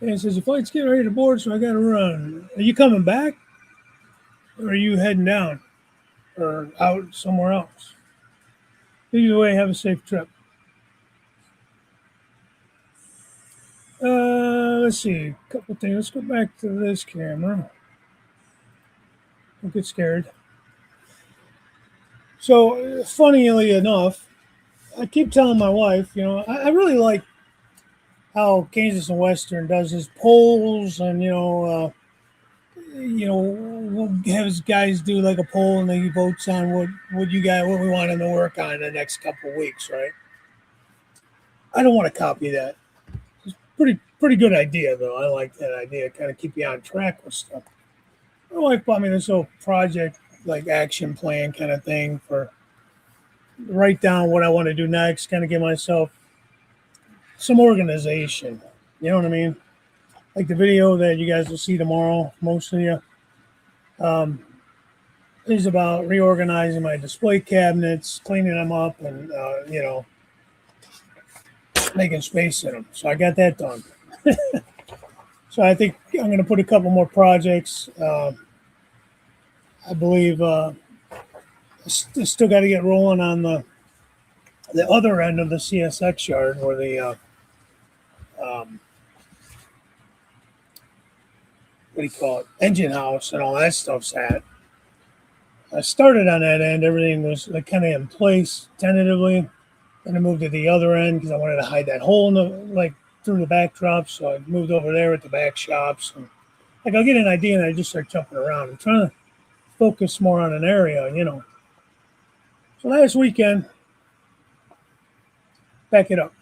[SPEAKER 1] And it says, the flight's getting ready to board, so I got to run. Are you coming back? Or are you heading down? Or out somewhere else? Either way, have a safe trip. Let's see. A couple things. Let's go back to this camera. Don't get scared. So, funnily enough, I keep telling my wife, I really like how Kansas and Western does his polls, and we'll have his guys do like a poll, and then he votes on what we want him to work on in the next couple of weeks, right? I don't want to copy that. It's pretty good idea though. I like that idea. Kind of keep you on track with stuff. My wife bought me this little project, like action plan kind of thing for write down what I want to do next, kind of give myself some organization. You know what I mean? Like the video that you guys will see tomorrow, most of you, is about reorganizing my display cabinets, cleaning them up, and making space in them. So I got that done. So I think I'm going to put a couple more projects. I believe I still got to get rolling on the other end of the CSX yard where the what do you call it, engine house and all that stuff's at. I started on that end. Everything was like kind of in place tentatively. Then I moved to the other end because I wanted to hide that hole in the like through the backdrop. So I moved over there at the back shops. And like I'll get an idea and I just start jumping around. I'm trying to focus more on an area, you know. So last weekend, back it up,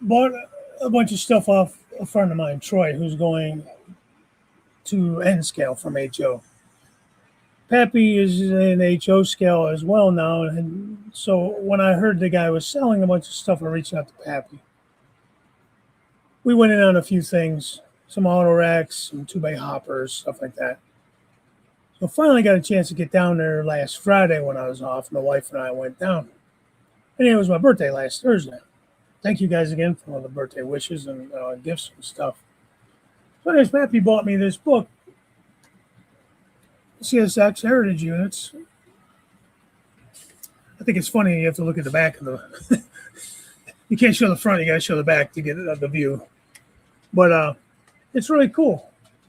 [SPEAKER 1] bought a bunch of stuff off a friend of mine, Troy, who's going to N scale from HO. Pappy is in HO scale as well now, and so when I heard the guy was selling a bunch of stuff, I reached out to Pappy. We went in on a few things, some auto racks, some 2-bay hoppers, stuff like that. So finally got a chance to get down there last Friday when I was off. My wife and I went down. And it was my birthday last Thursday. Thank you guys again for all the birthday wishes and gifts and stuff. So anyways, Pappy bought me this book, CSX Heritage Units. I think it's funny you have to look at the back of the... You can't show the front, you got to show the back to get the view. But it's really cool.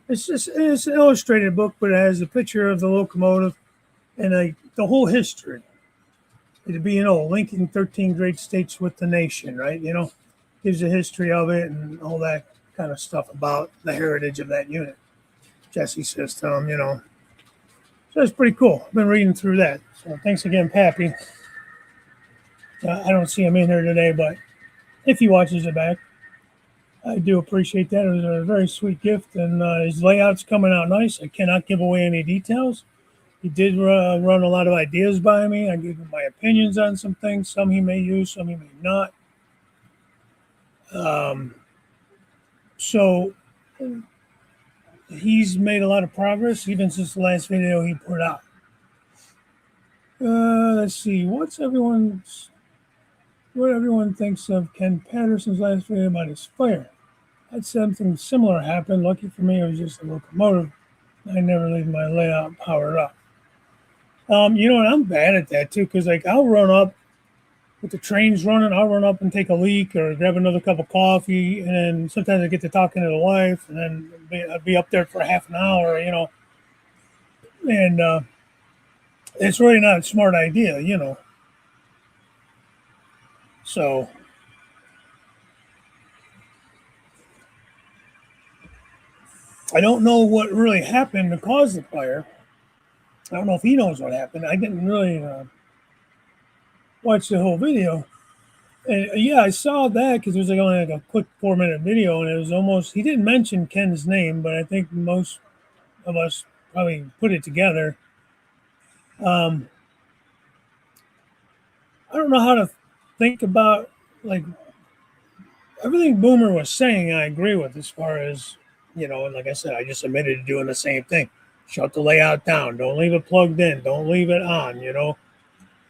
[SPEAKER 1] It's an illustrated book, but it has a picture of the locomotive and the whole history. It'd be, linking 13 great states with the nation, right? Gives the history of it and all that kind of stuff about the heritage of that unit. Jesse says to him, So it's pretty cool. I've been reading through that. So thanks again, Pappy. I don't see him in here today, but if he watches it back, I do appreciate that. It was a very sweet gift, and his layout's coming out nice. I cannot give away any details. He did run a lot of ideas by me. I gave him my opinions on some things. Some he may use, some he may not. So he's made a lot of progress even since the last video he put out. Let's see. What everyone thinks of Ken Patterson's last video about his fire. Had something similar happen. Lucky for me, it was just a locomotive. I never leave my layout powered up. And I'm bad at that too, because I'll run up with the trains running. I'll run up and take a leak or grab another cup of coffee, and then sometimes I get to talking to the wife, and then I'd be up there for half an hour, and it's really not a smart idea, So I don't know what really happened to cause the fire. I don't know if he knows what happened. I didn't really watch the whole video. And yeah, I saw that because it was only a quick 4-minute video, and it was almost, he didn't mention Ken's name, but I think most of us probably put it together. I don't know how to think about, everything Boomer was saying, I agree with as far as, and like I said, I just admitted to doing the same thing. Shut the layout down. Don't leave it plugged in. Don't leave it on, Don't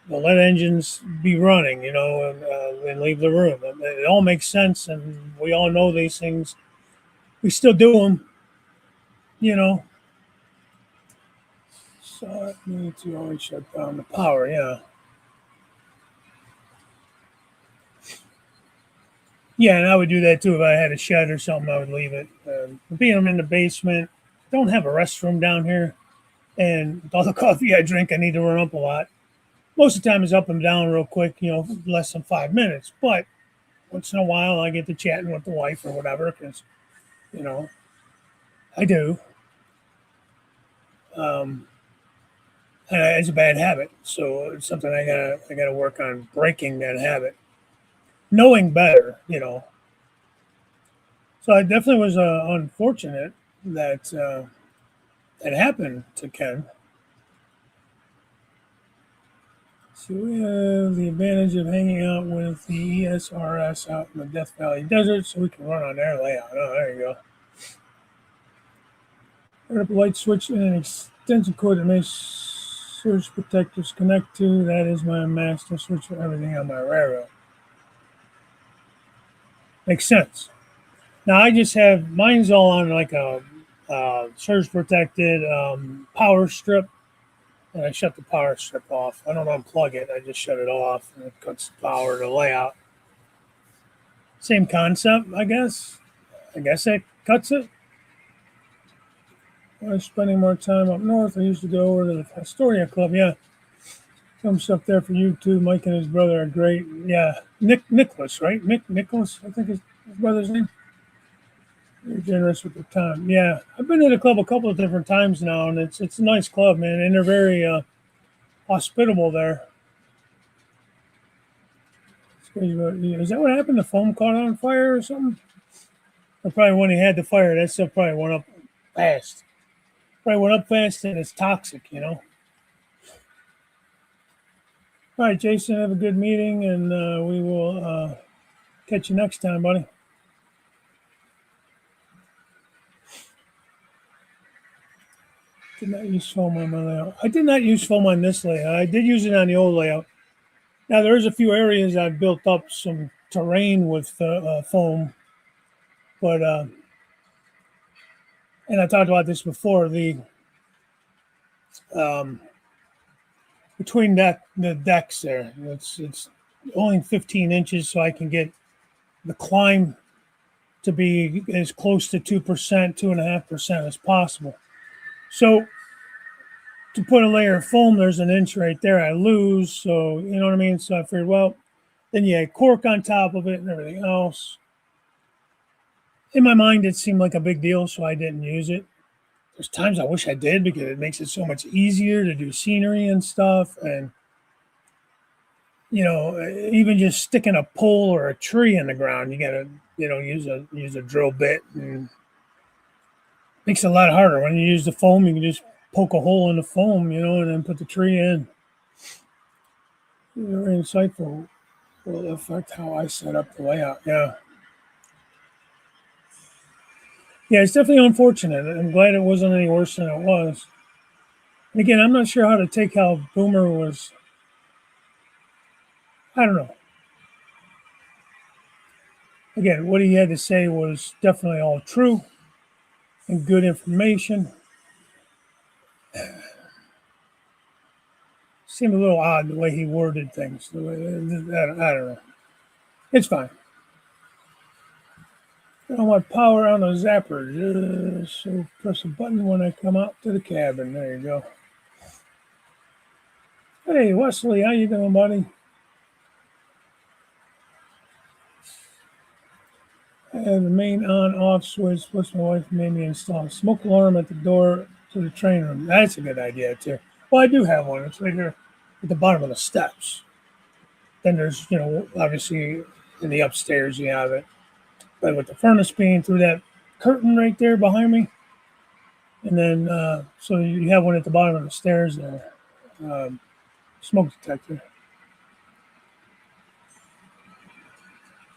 [SPEAKER 1] let engines be running, and leave the room. It all makes sense, and we all know these things. We still do them, So I need to always shut down the power, yeah. Yeah, and I would do that too if I had a shed or something. I would leave it. Being I'm in the basement, don't have a restroom down here, and with all the coffee I drink, I need to run up a lot. Most of the time, it's up and down real quick, less than 5 minutes. But once in a while, I get to chatting with the wife or whatever, because, I do. And it's a bad habit, so it's something I gotta work on breaking that habit. Knowing better, So it definitely was unfortunate that that happened to Ken. So we have the advantage of hanging out with the ESRS out in the Death Valley Desert, so we can run on their layout. Oh, there you go. Put up a light switch and an extension cord that makes surge protectors connect to. That is my master switch for everything on my railroad. Makes sense. Now I just have mine's all on like a surge protected power strip, and I shut the power strip off. I don't unplug it. I just shut it off, and it cuts the power to layout. Same concept, I guess. I guess it cuts it. I was spending more time up north. I used to go over to the Astoria Club. Yeah, some stuff there for you too. Mike and his brother are great. Yeah, Nicholas, right? Nicholas, I think his brother's name. You're generous with your time. Yeah, I've been to the club a couple of different times now, and it's a nice club, man, and they're very hospitable there. Is that what happened? The foam caught on fire or something? Or probably when he had the fire, that stuff probably went up fast. Probably went up fast, and it's toxic, you know. All right, Jason, have a good meeting, and we will catch you next time, buddy. Did not use foam on my layout. I did not use foam on this layout. I did use it on the old layout. Now, there's a few areas I've built up some terrain with foam, but and I talked about this before. The between the decks there, it's only 15 inches, so I can get the climb to be as close to 2%, 2.5% as possible. So to put a layer of foam, there's an inch right there. I lose, so you know what I mean. So I figured, well, then you add cork on top of it and everything else. In my mind, it seemed like a big deal, so I didn't use it. There's times I wish I did because it makes it so much easier to do scenery and stuff. And, you know, even just sticking a pole or a tree in the ground, you got to, you know, use a drill bit, and it makes it a lot harder. When you use the foam, you can just poke a hole in the foam, you know, and then put the tree in. Very insightful. Will affect how I set up the layout. Yeah. Yeah, it's definitely unfortunate. I'm glad it wasn't any worse than it was. And again, I'm not sure how to take how Boomer was. I don't know. Again, what he had to say was definitely all true and good information. Seemed a little odd the way he worded things. I don't know. It's fine. I don't want power on the zapper. So press a button when I come out to the cabin. There you go. Hey, Wesley, how you doing, buddy? I have the main on-off switch, plus my wife made me install a smoke alarm at the door to the train room. That's a good idea, too. Well, I do have one. It's right here at the bottom of the steps. Then there's, you know, obviously in the upstairs you have it. But with the furnace being through that curtain right there behind me. And then, so you have one at the bottom of the stairs there. Smoke detector.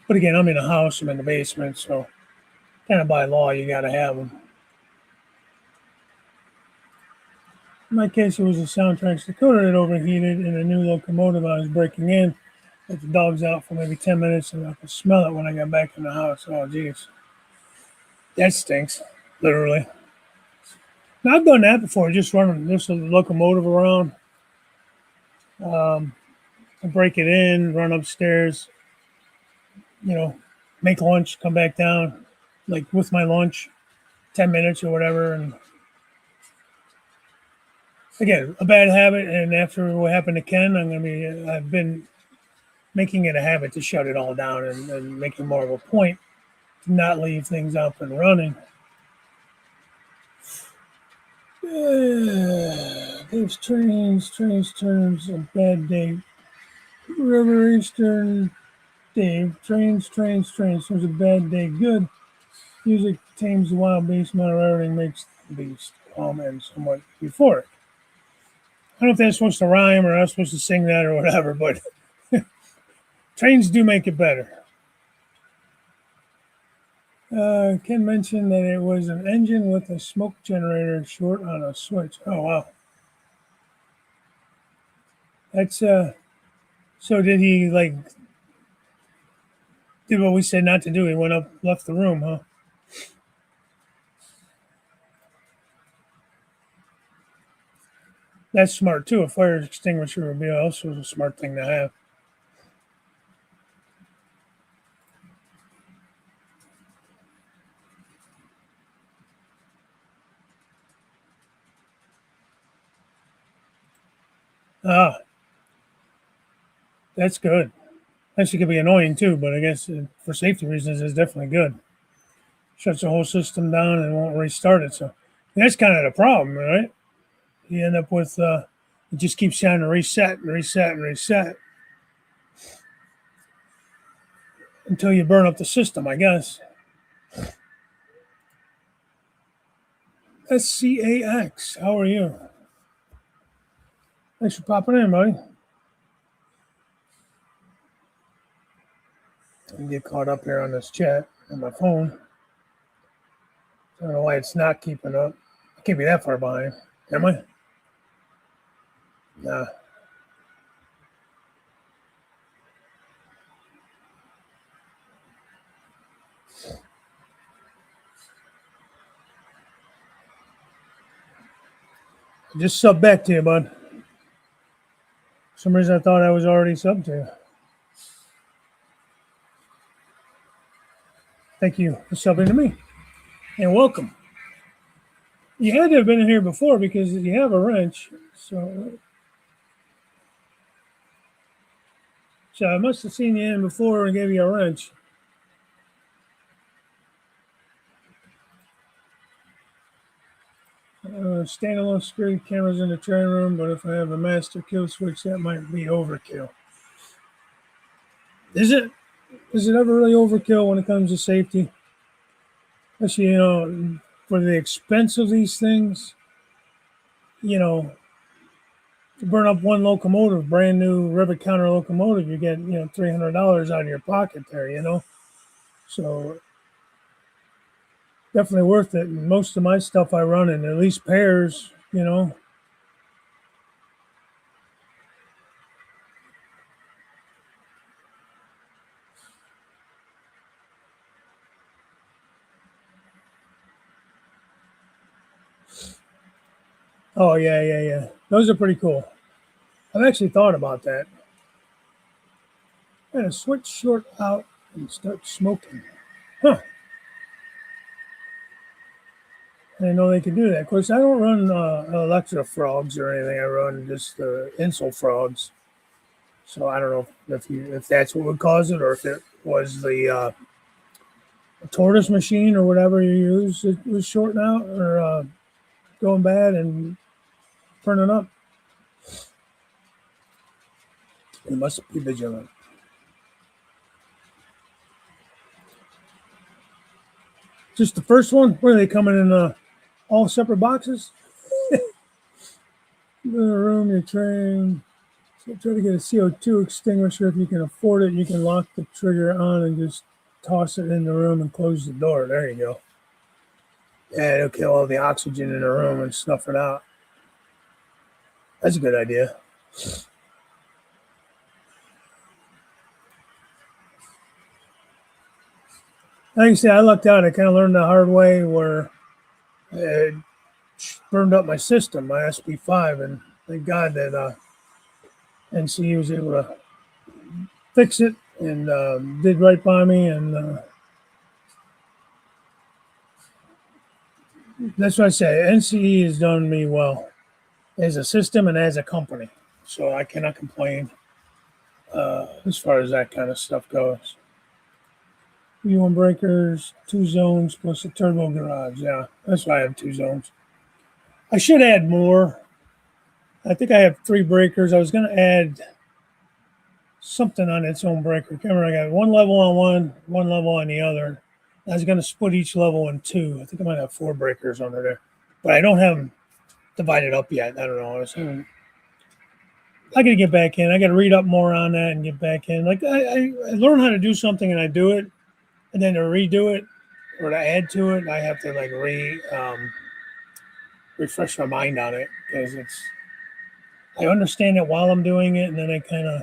[SPEAKER 1] But again, I'm in a house. I'm in the basement, so kind of by law, you got to have them. In my case, it was a Soundtrax decoder that overheated in a new locomotive I was breaking in. Let the dogs out for maybe 10 minutes, and I could smell it when I got back in the house. Oh, geez. That stinks, literally. Now, I've done that before, just running this locomotive around. Break it in, run upstairs, you know, make lunch, come back down, like with my lunch, 10 minutes or whatever. And again, a bad habit. And after what happened to Ken, I've been making it a habit to shut it all down and making more of a point to not leave things up and running. Dave's trains, turns, a bad day. River Eastern, Dave, trains, it was a bad day. Good. Music tames the wild beast, not everything makes the beast calm and somewhat euphoric. I don't know if that's supposed to rhyme or I'm supposed to sing that or whatever, but trains do make it better. Ken mentioned that it was an engine with a smoke generator short on a switch. Oh, wow. That's, so did he, like, did what we said not to do? He went up, left the room, huh? That's smart too. A fire extinguisher would be also a smart thing to have. Ah, that's good. Actually, could be annoying too, but I guess for safety reasons, it's definitely good. Shuts the whole system down and won't restart it. So that's kind of the problem, right? You end up with it just keeps trying to reset and reset and reset until you burn up the system, I guess. SCAX, how are you? Thanks for popping in, buddy. I get caught up here on this chat on my phone. I don't know why it's not keeping up. I can't be that far behind, am I? Nah. Just sub back to you, bud. For some reason I thought I was already subbed to you. Thank you for subbing to me. And welcome. You had to have been in here before because you have a wrench. So I must have seen you in before and gave you a wrench. Standalone security cameras in the train room, but if I have a master kill switch, that might be overkill. Is it? Is it ever really overkill when it comes to safety? Especially, for the expense of these things, to burn up one locomotive, brand new rivet counter locomotive, you get, $300 out of your pocket there, So definitely worth it. And most of my stuff I run in at least pairs. Oh, yeah. Those are pretty cool. I've actually thought about that. I'm going to switch short out and start smoking. Huh. I didn't know they could do that. Of course, I don't run Electra frogs or anything. I run just insel frogs. So I don't know if that's what would cause it, or if it was the tortoise machine or whatever you use. It was shorting out or going bad and burning up. You must be vigilant. Just the first one? Where are they coming in all separate boxes? In the room, your train. So try to get a CO2 extinguisher if you can afford it. You can lock the trigger on and just toss it in the room and close the door. There you go. Yeah, it'll kill all the oxygen in the room and snuff it out. That's a good idea. Like you say, I lucked out. I kind of learned the hard way where it burned up my system, my SP5, and thank God that NCE was able to fix it and did right by me. And that's what I say. NCE has done me well as a system and as a company. So I cannot complain as far as that kind of stuff goes. V1 breakers, 2 zones plus a turbo garage. Yeah, that's why I have 2 zones. I should add more. I think I have 3 breakers. I was going to add something on its own breaker. Remember, I got 1 level on one level on the other. I was going to split each level in 2. I think I might have 4 breakers under there, but I don't have them divided up yet. I don't know. I got to get back in. I got to read up more on that and get back in. Like I learn how to do something and I do it, and then to redo it or to add to it, I have to like refresh my mind on it because I understand it while I'm doing it, and then I kind of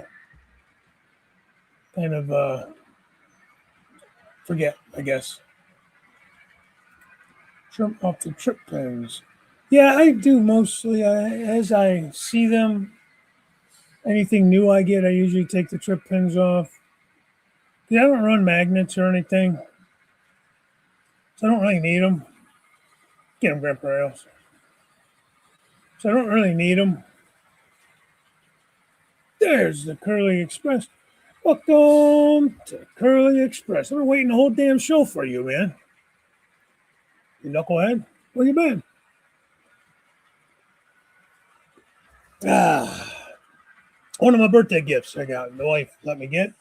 [SPEAKER 1] forget, I guess. Trim off the trip pins. Yeah, I do mostly. As I see them, anything new I get, I usually take the trip pins off. 'Cause I don't run magnets or anything, so I don't really need them. Get them, Grandpa Rails. So I don't really need them. There's the Curly Express. Welcome to Curly Express. I've been waiting the whole damn show for you, man. You knucklehead. Where you been? Ah, one of my birthday gifts I got. My wife let me get.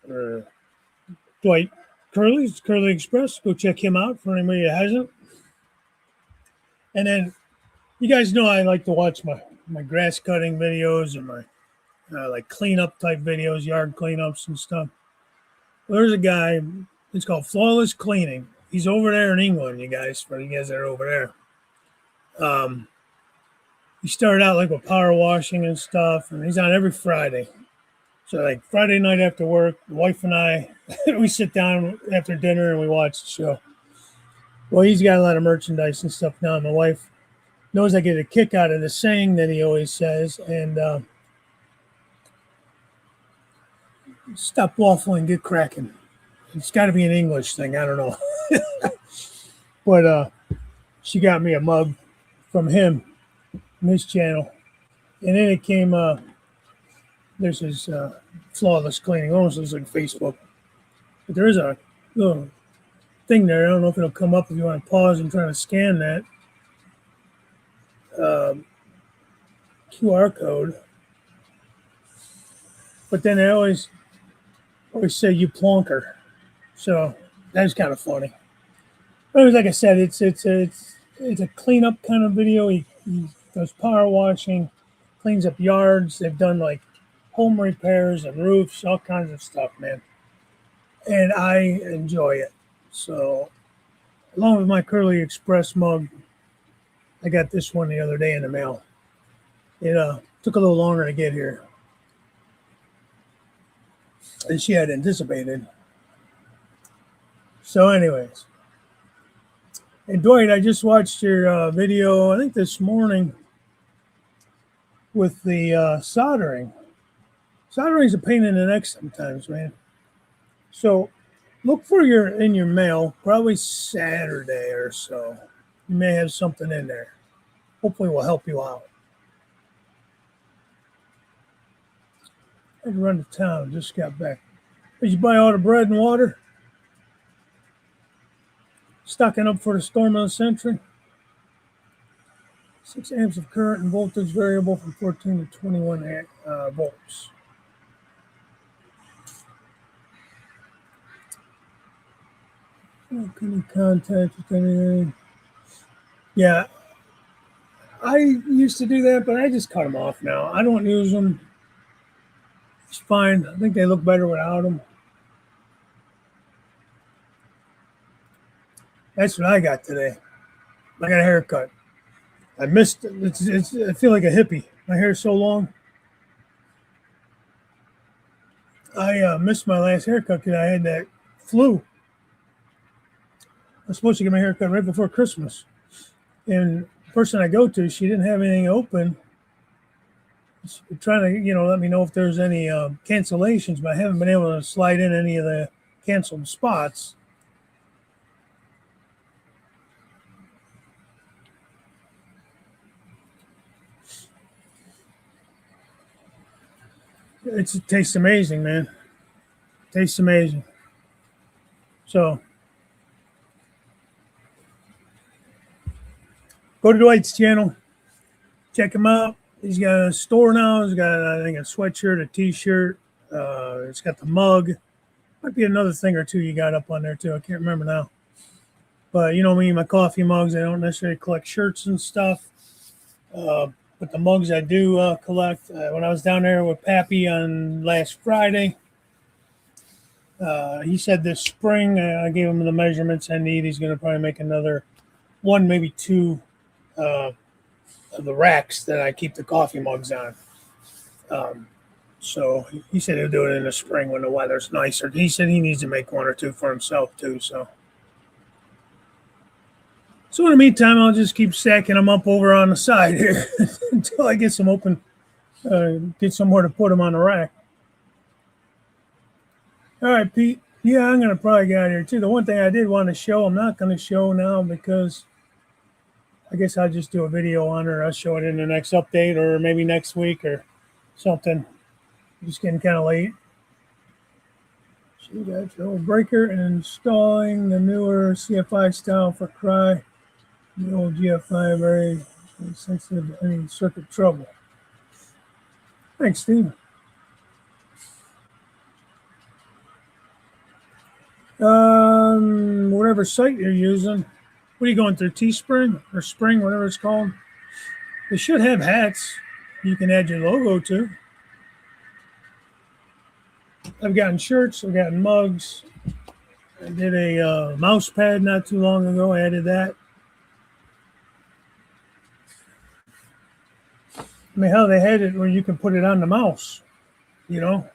[SPEAKER 1] Or Dwight Kerley's Curly Express. Go check him out for anybody that hasn't. And then you guys know I like to watch my grass cutting videos and my like cleanup type videos, yard cleanups and stuff. Well, there's a guy. It's called Flawless Cleaning. He's over there in England, you guys. For you guys that are over there, he started out like with power washing and stuff, and he's on every Friday. So like Friday night after work, the wife and I, we sit down after dinner and we watch the show. Well, he's got a lot of merchandise and stuff now. My wife knows I get a kick out of the saying that he always says, and stop waffling, get cracking. It's got to be an English thing. I don't know. But she got me a mug from him, from his channel. And then it came, there's his Flawless Cleaning. Almost looks like Facebook. But there is a little thing there. I don't know if it'll come up if you want to pause and try to scan that QR code. But then they always say, you plonker. So that's kind of funny. But like I said, it's a cleanup kind of video. He does power washing, cleans up yards. They've done like home repairs and roofs, all kinds of stuff, man. And I enjoy it. So along with my Curly Express mug, I got this one the other day in the mail. It took a little longer to get here than she had anticipated. So anyways. And Dwight, I just watched your video, I think this morning, with the soldering. Soldering's a pain in the neck sometimes, man. So look for in your mail, probably Saturday or so. You may have something in there. Hopefully we'll help you out. I had to run to town, just got back. Did you buy all the bread and water? Stocking up for the storm of the century. 6 amps of current and voltage variable from 14 to 21 volts. Couldn't contact with anything. Yeah, I used to do that, but I just cut them off now. I don't use them. It's fine. I think they look better without them. That's what I got today. I got a haircut. I missed it. I feel like a hippie. My hair's so long. I missed my last haircut because I had that flu. I was supposed to get my haircut right before Christmas. And the person I go to, she didn't have anything open. She's trying to, let me know if there's any cancellations, but I haven't been able to slide in any of the canceled spots. It tastes amazing, man. It tastes amazing. So go to Dwight's channel. Check him out. He's got a store now. He's got, I think, a sweatshirt, a T-shirt. It's got the mug. Might be another thing or two you got up on there, too. I can't remember now. But you know me, my coffee mugs, I don't necessarily collect shirts and stuff. But the mugs I do collect. When I was down there with Pappy on last Friday, he said this spring, I gave him the measurements I need. He's going to probably make another one, maybe two of the racks that I keep the coffee mugs on. So he said he'll do it in the spring when the weather's nicer. He said he needs to make one or two for himself too. So So in the meantime, I'll just keep stacking them up over on the side here until I get some open, get somewhere to put them on the rack. All right, Pete. Yeah, I'm going to probably get out of here too. The one thing I did want to show, I'm not going to show now because I guess I'll just do a video on it. Or I'll show it in the next update or maybe next week or something. Just getting kind of late. So you got your old breaker and installing the newer CFI style for cry. The old GFI very sensitive to any circuit trouble. Thanks, Steve. Whatever site you're using. What are you going through? Teespring or Spring, whatever it's called. They should have hats you can add your logo to. I've gotten shirts. I've gotten mugs. I did a mouse pad not too long ago. I added that. I mean, how they had it where you can put it on the mouse, you know.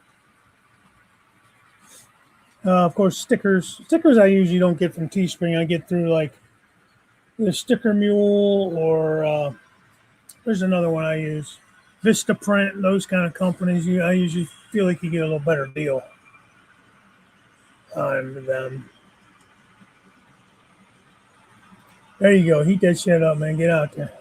[SPEAKER 1] Of course, stickers. Stickers I usually don't get from Teespring. I get through like the Sticker Mule or there's another one I use. Vistaprint, those kind of companies. I usually feel like you get a little better deal on them. There you go. Heat that shit up, man. Get out there.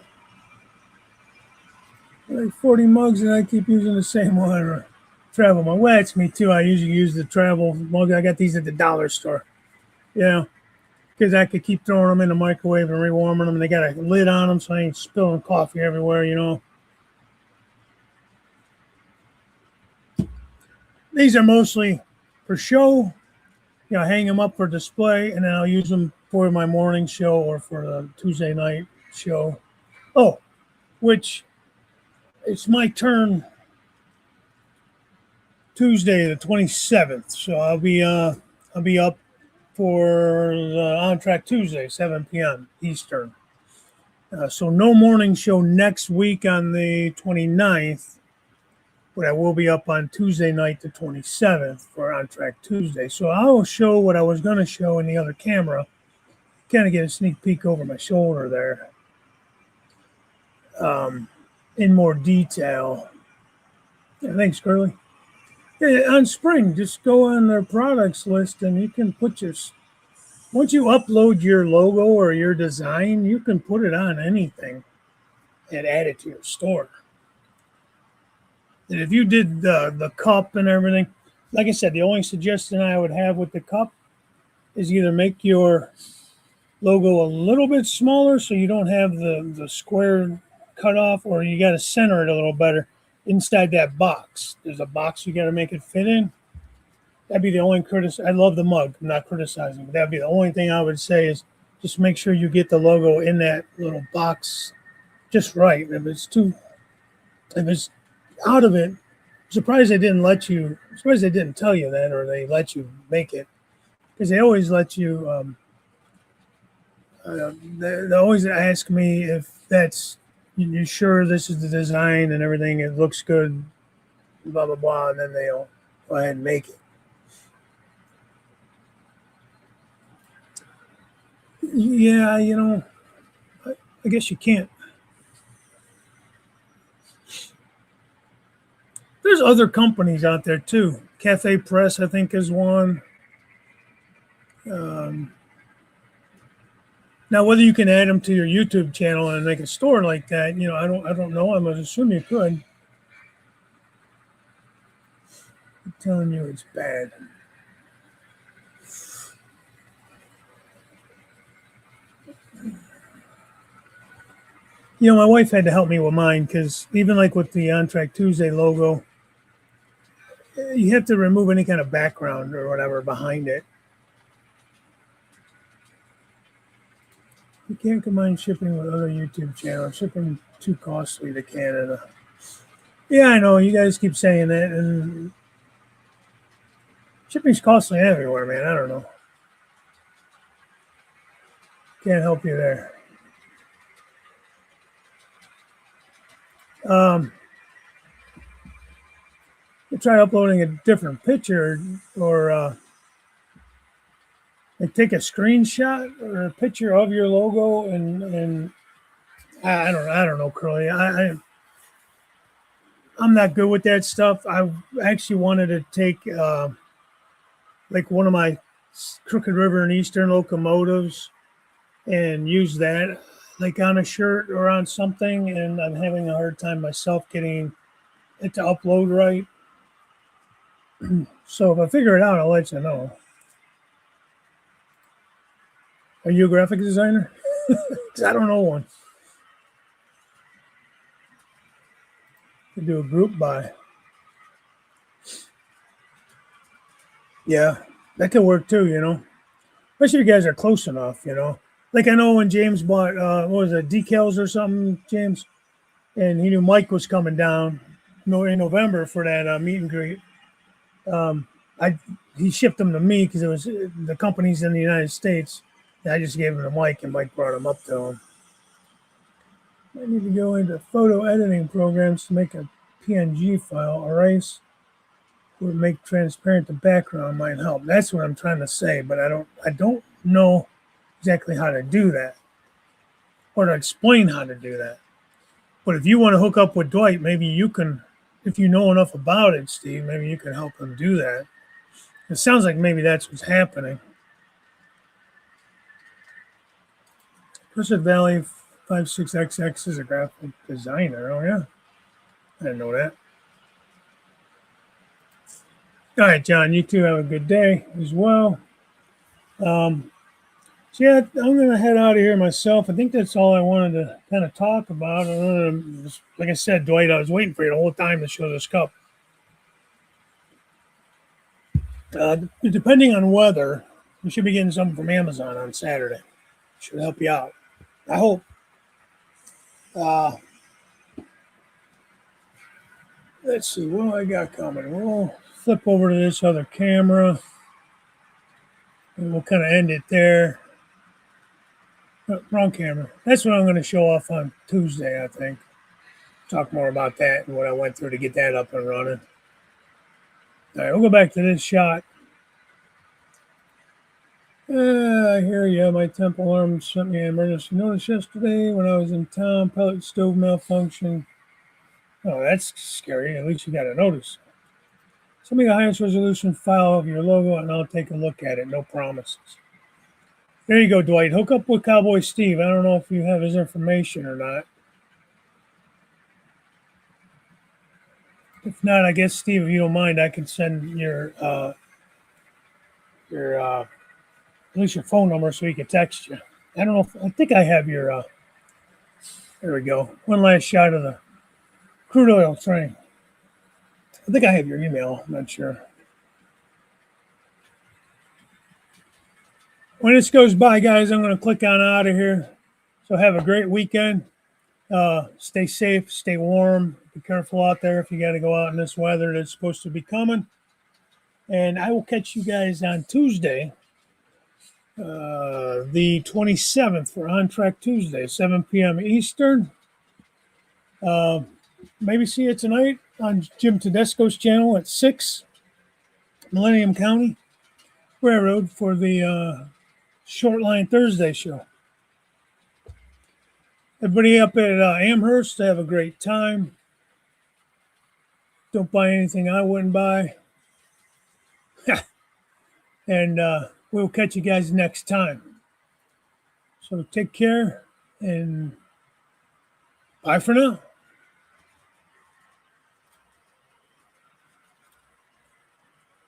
[SPEAKER 1] Like 40 mugs, and I keep using the same one. Travel mug. Well, that's me too. I usually use the travel mug. I got these at the dollar store. Yeah, because I could keep throwing them in the microwave and rewarming them. And they got a lid on them, so I ain't spilling coffee everywhere, you know. These are mostly for show. You know, hang them up for display, and then I'll use them for my morning show or for the Tuesday night show. Oh, which it's my turn Tuesday the 27th, so I'll be up for the On Track Tuesday, 7 p.m. Eastern. So no morning show next week on the 29th, but I will be up on Tuesday night the 27th for On Track Tuesday. So I will show what I was going to show in the other camera, kind of get a sneak peek over my shoulder there in more detail. Yeah, thanks, Curly. Yeah, on Spring, just go on their products list and you can put once you upload your logo or your design, you can put it on anything and add it to your store. And if you did the cup and everything, like I said, the only suggestion I would have with the cup is either make your logo a little bit smaller so you don't have the square cut off, or you got to center it a little better inside that box. There's a box you got to make it fit in. That'd be the only I love the mug. I'm not criticizing, but that'd be the only thing I would say is just make sure you get the logo in that little box just right. If it's out of it, I'm surprised they didn't tell you that, or they let you make it, because they always let you. They always ask me if you're sure this is the design and everything. It looks good, blah blah blah, and then they'll go ahead and make it. Yeah, you know, I guess you can't. There's other companies out there too. Cafe Press, I think, is one. Now, whether you can add them to your YouTube channel and make a store like that, you know, I don't know. I'm gonna assume you could. I'm telling you, it's bad. You know, my wife had to help me with mine because even like with the On Track Tuesday logo, you have to remove any kind of background or whatever behind it. You can't combine shipping with other YouTube channels. Shipping too costly to Canada. Yeah, I know. You guys keep saying that, and shipping's costly everywhere, man. I don't know. Can't help you there. You try uploading a different picture, or Like take a screenshot or a picture of your logo, and I don't know, Curly. I'm not good with that stuff. I actually wanted to take like one of my Crooked River and Eastern locomotives and use that like on a shirt or on something, and I'm having a hard time myself getting it to upload right. So if I figure it out, I'll let you know. Are you a graphic designer? 'Cause I don't know one. To do a group buy. Yeah, that could work too, Especially if you guys are close enough, Like I know when James bought, what was it, decals or something, James? And he knew Mike was coming down in November for that meet and greet. I He shipped them to me because it was the company's in the United States. And I just gave them to Mike, and Mike brought them up to him. I need to go into photo editing programs to make a PNG file. Erase would make transparent the background might help. That's what I'm trying to say, but I don't know exactly how to do that or to explain how to do that. But if you want to hook up with Dwight, maybe you can, if you know enough about it, Steve, maybe you can help him do that. It sounds like maybe that's what's happening. Cursed Valley 56XX is a graphic designer. Oh, yeah. I didn't know that. All right, John, you two have a good day as well. So yeah, I'm going to head out of here myself. I think that's all I wanted to kind of talk about. Like I said, Dwight, I was waiting for you the whole time to show this cup. Depending on weather, we should be getting something from Amazon on Saturday. Should help you out. I hope. Let's see what I got coming. We'll flip over to this other camera, and we'll kind of end it there. Wrong camera. That's what I'm going to show off on Tuesday, I think. Talk more about that and what I went through to get that up and running. All right, we'll go back to this shot. I hear you. My temp alarm sent me an emergency notice yesterday when I was in town. Pellet stove malfunction. Oh, that's scary. At least you got a notice. Send me the highest resolution file of your logo and I'll take a look at it. No promises. There you go, Dwight. Hook up with Cowboy Steve. I don't know if you have his information or not. If not, I guess, Steve, if you don't mind, I can send your at least your phone number so he can text you. I don't know. I think I have your. There we go. One last shot of the crude oil train. I think I have your email. I'm not sure. When this goes by, guys, I'm going to click on out of here. So have a great weekend. Stay safe, stay warm. Be careful out there if you got to go out in this weather that's supposed to be coming. And I will catch you guys on Tuesday, the 27th for On Track Tuesday, 7 p.m. Eastern. Maybe see you tonight on Jim Tedesco's channel at 6, Millennium County Railroad for the Short Line Thursday show. Everybody up at Amherst, have a great time. Don't buy anything I wouldn't buy. And we'll catch you guys next time. So take care and bye for now.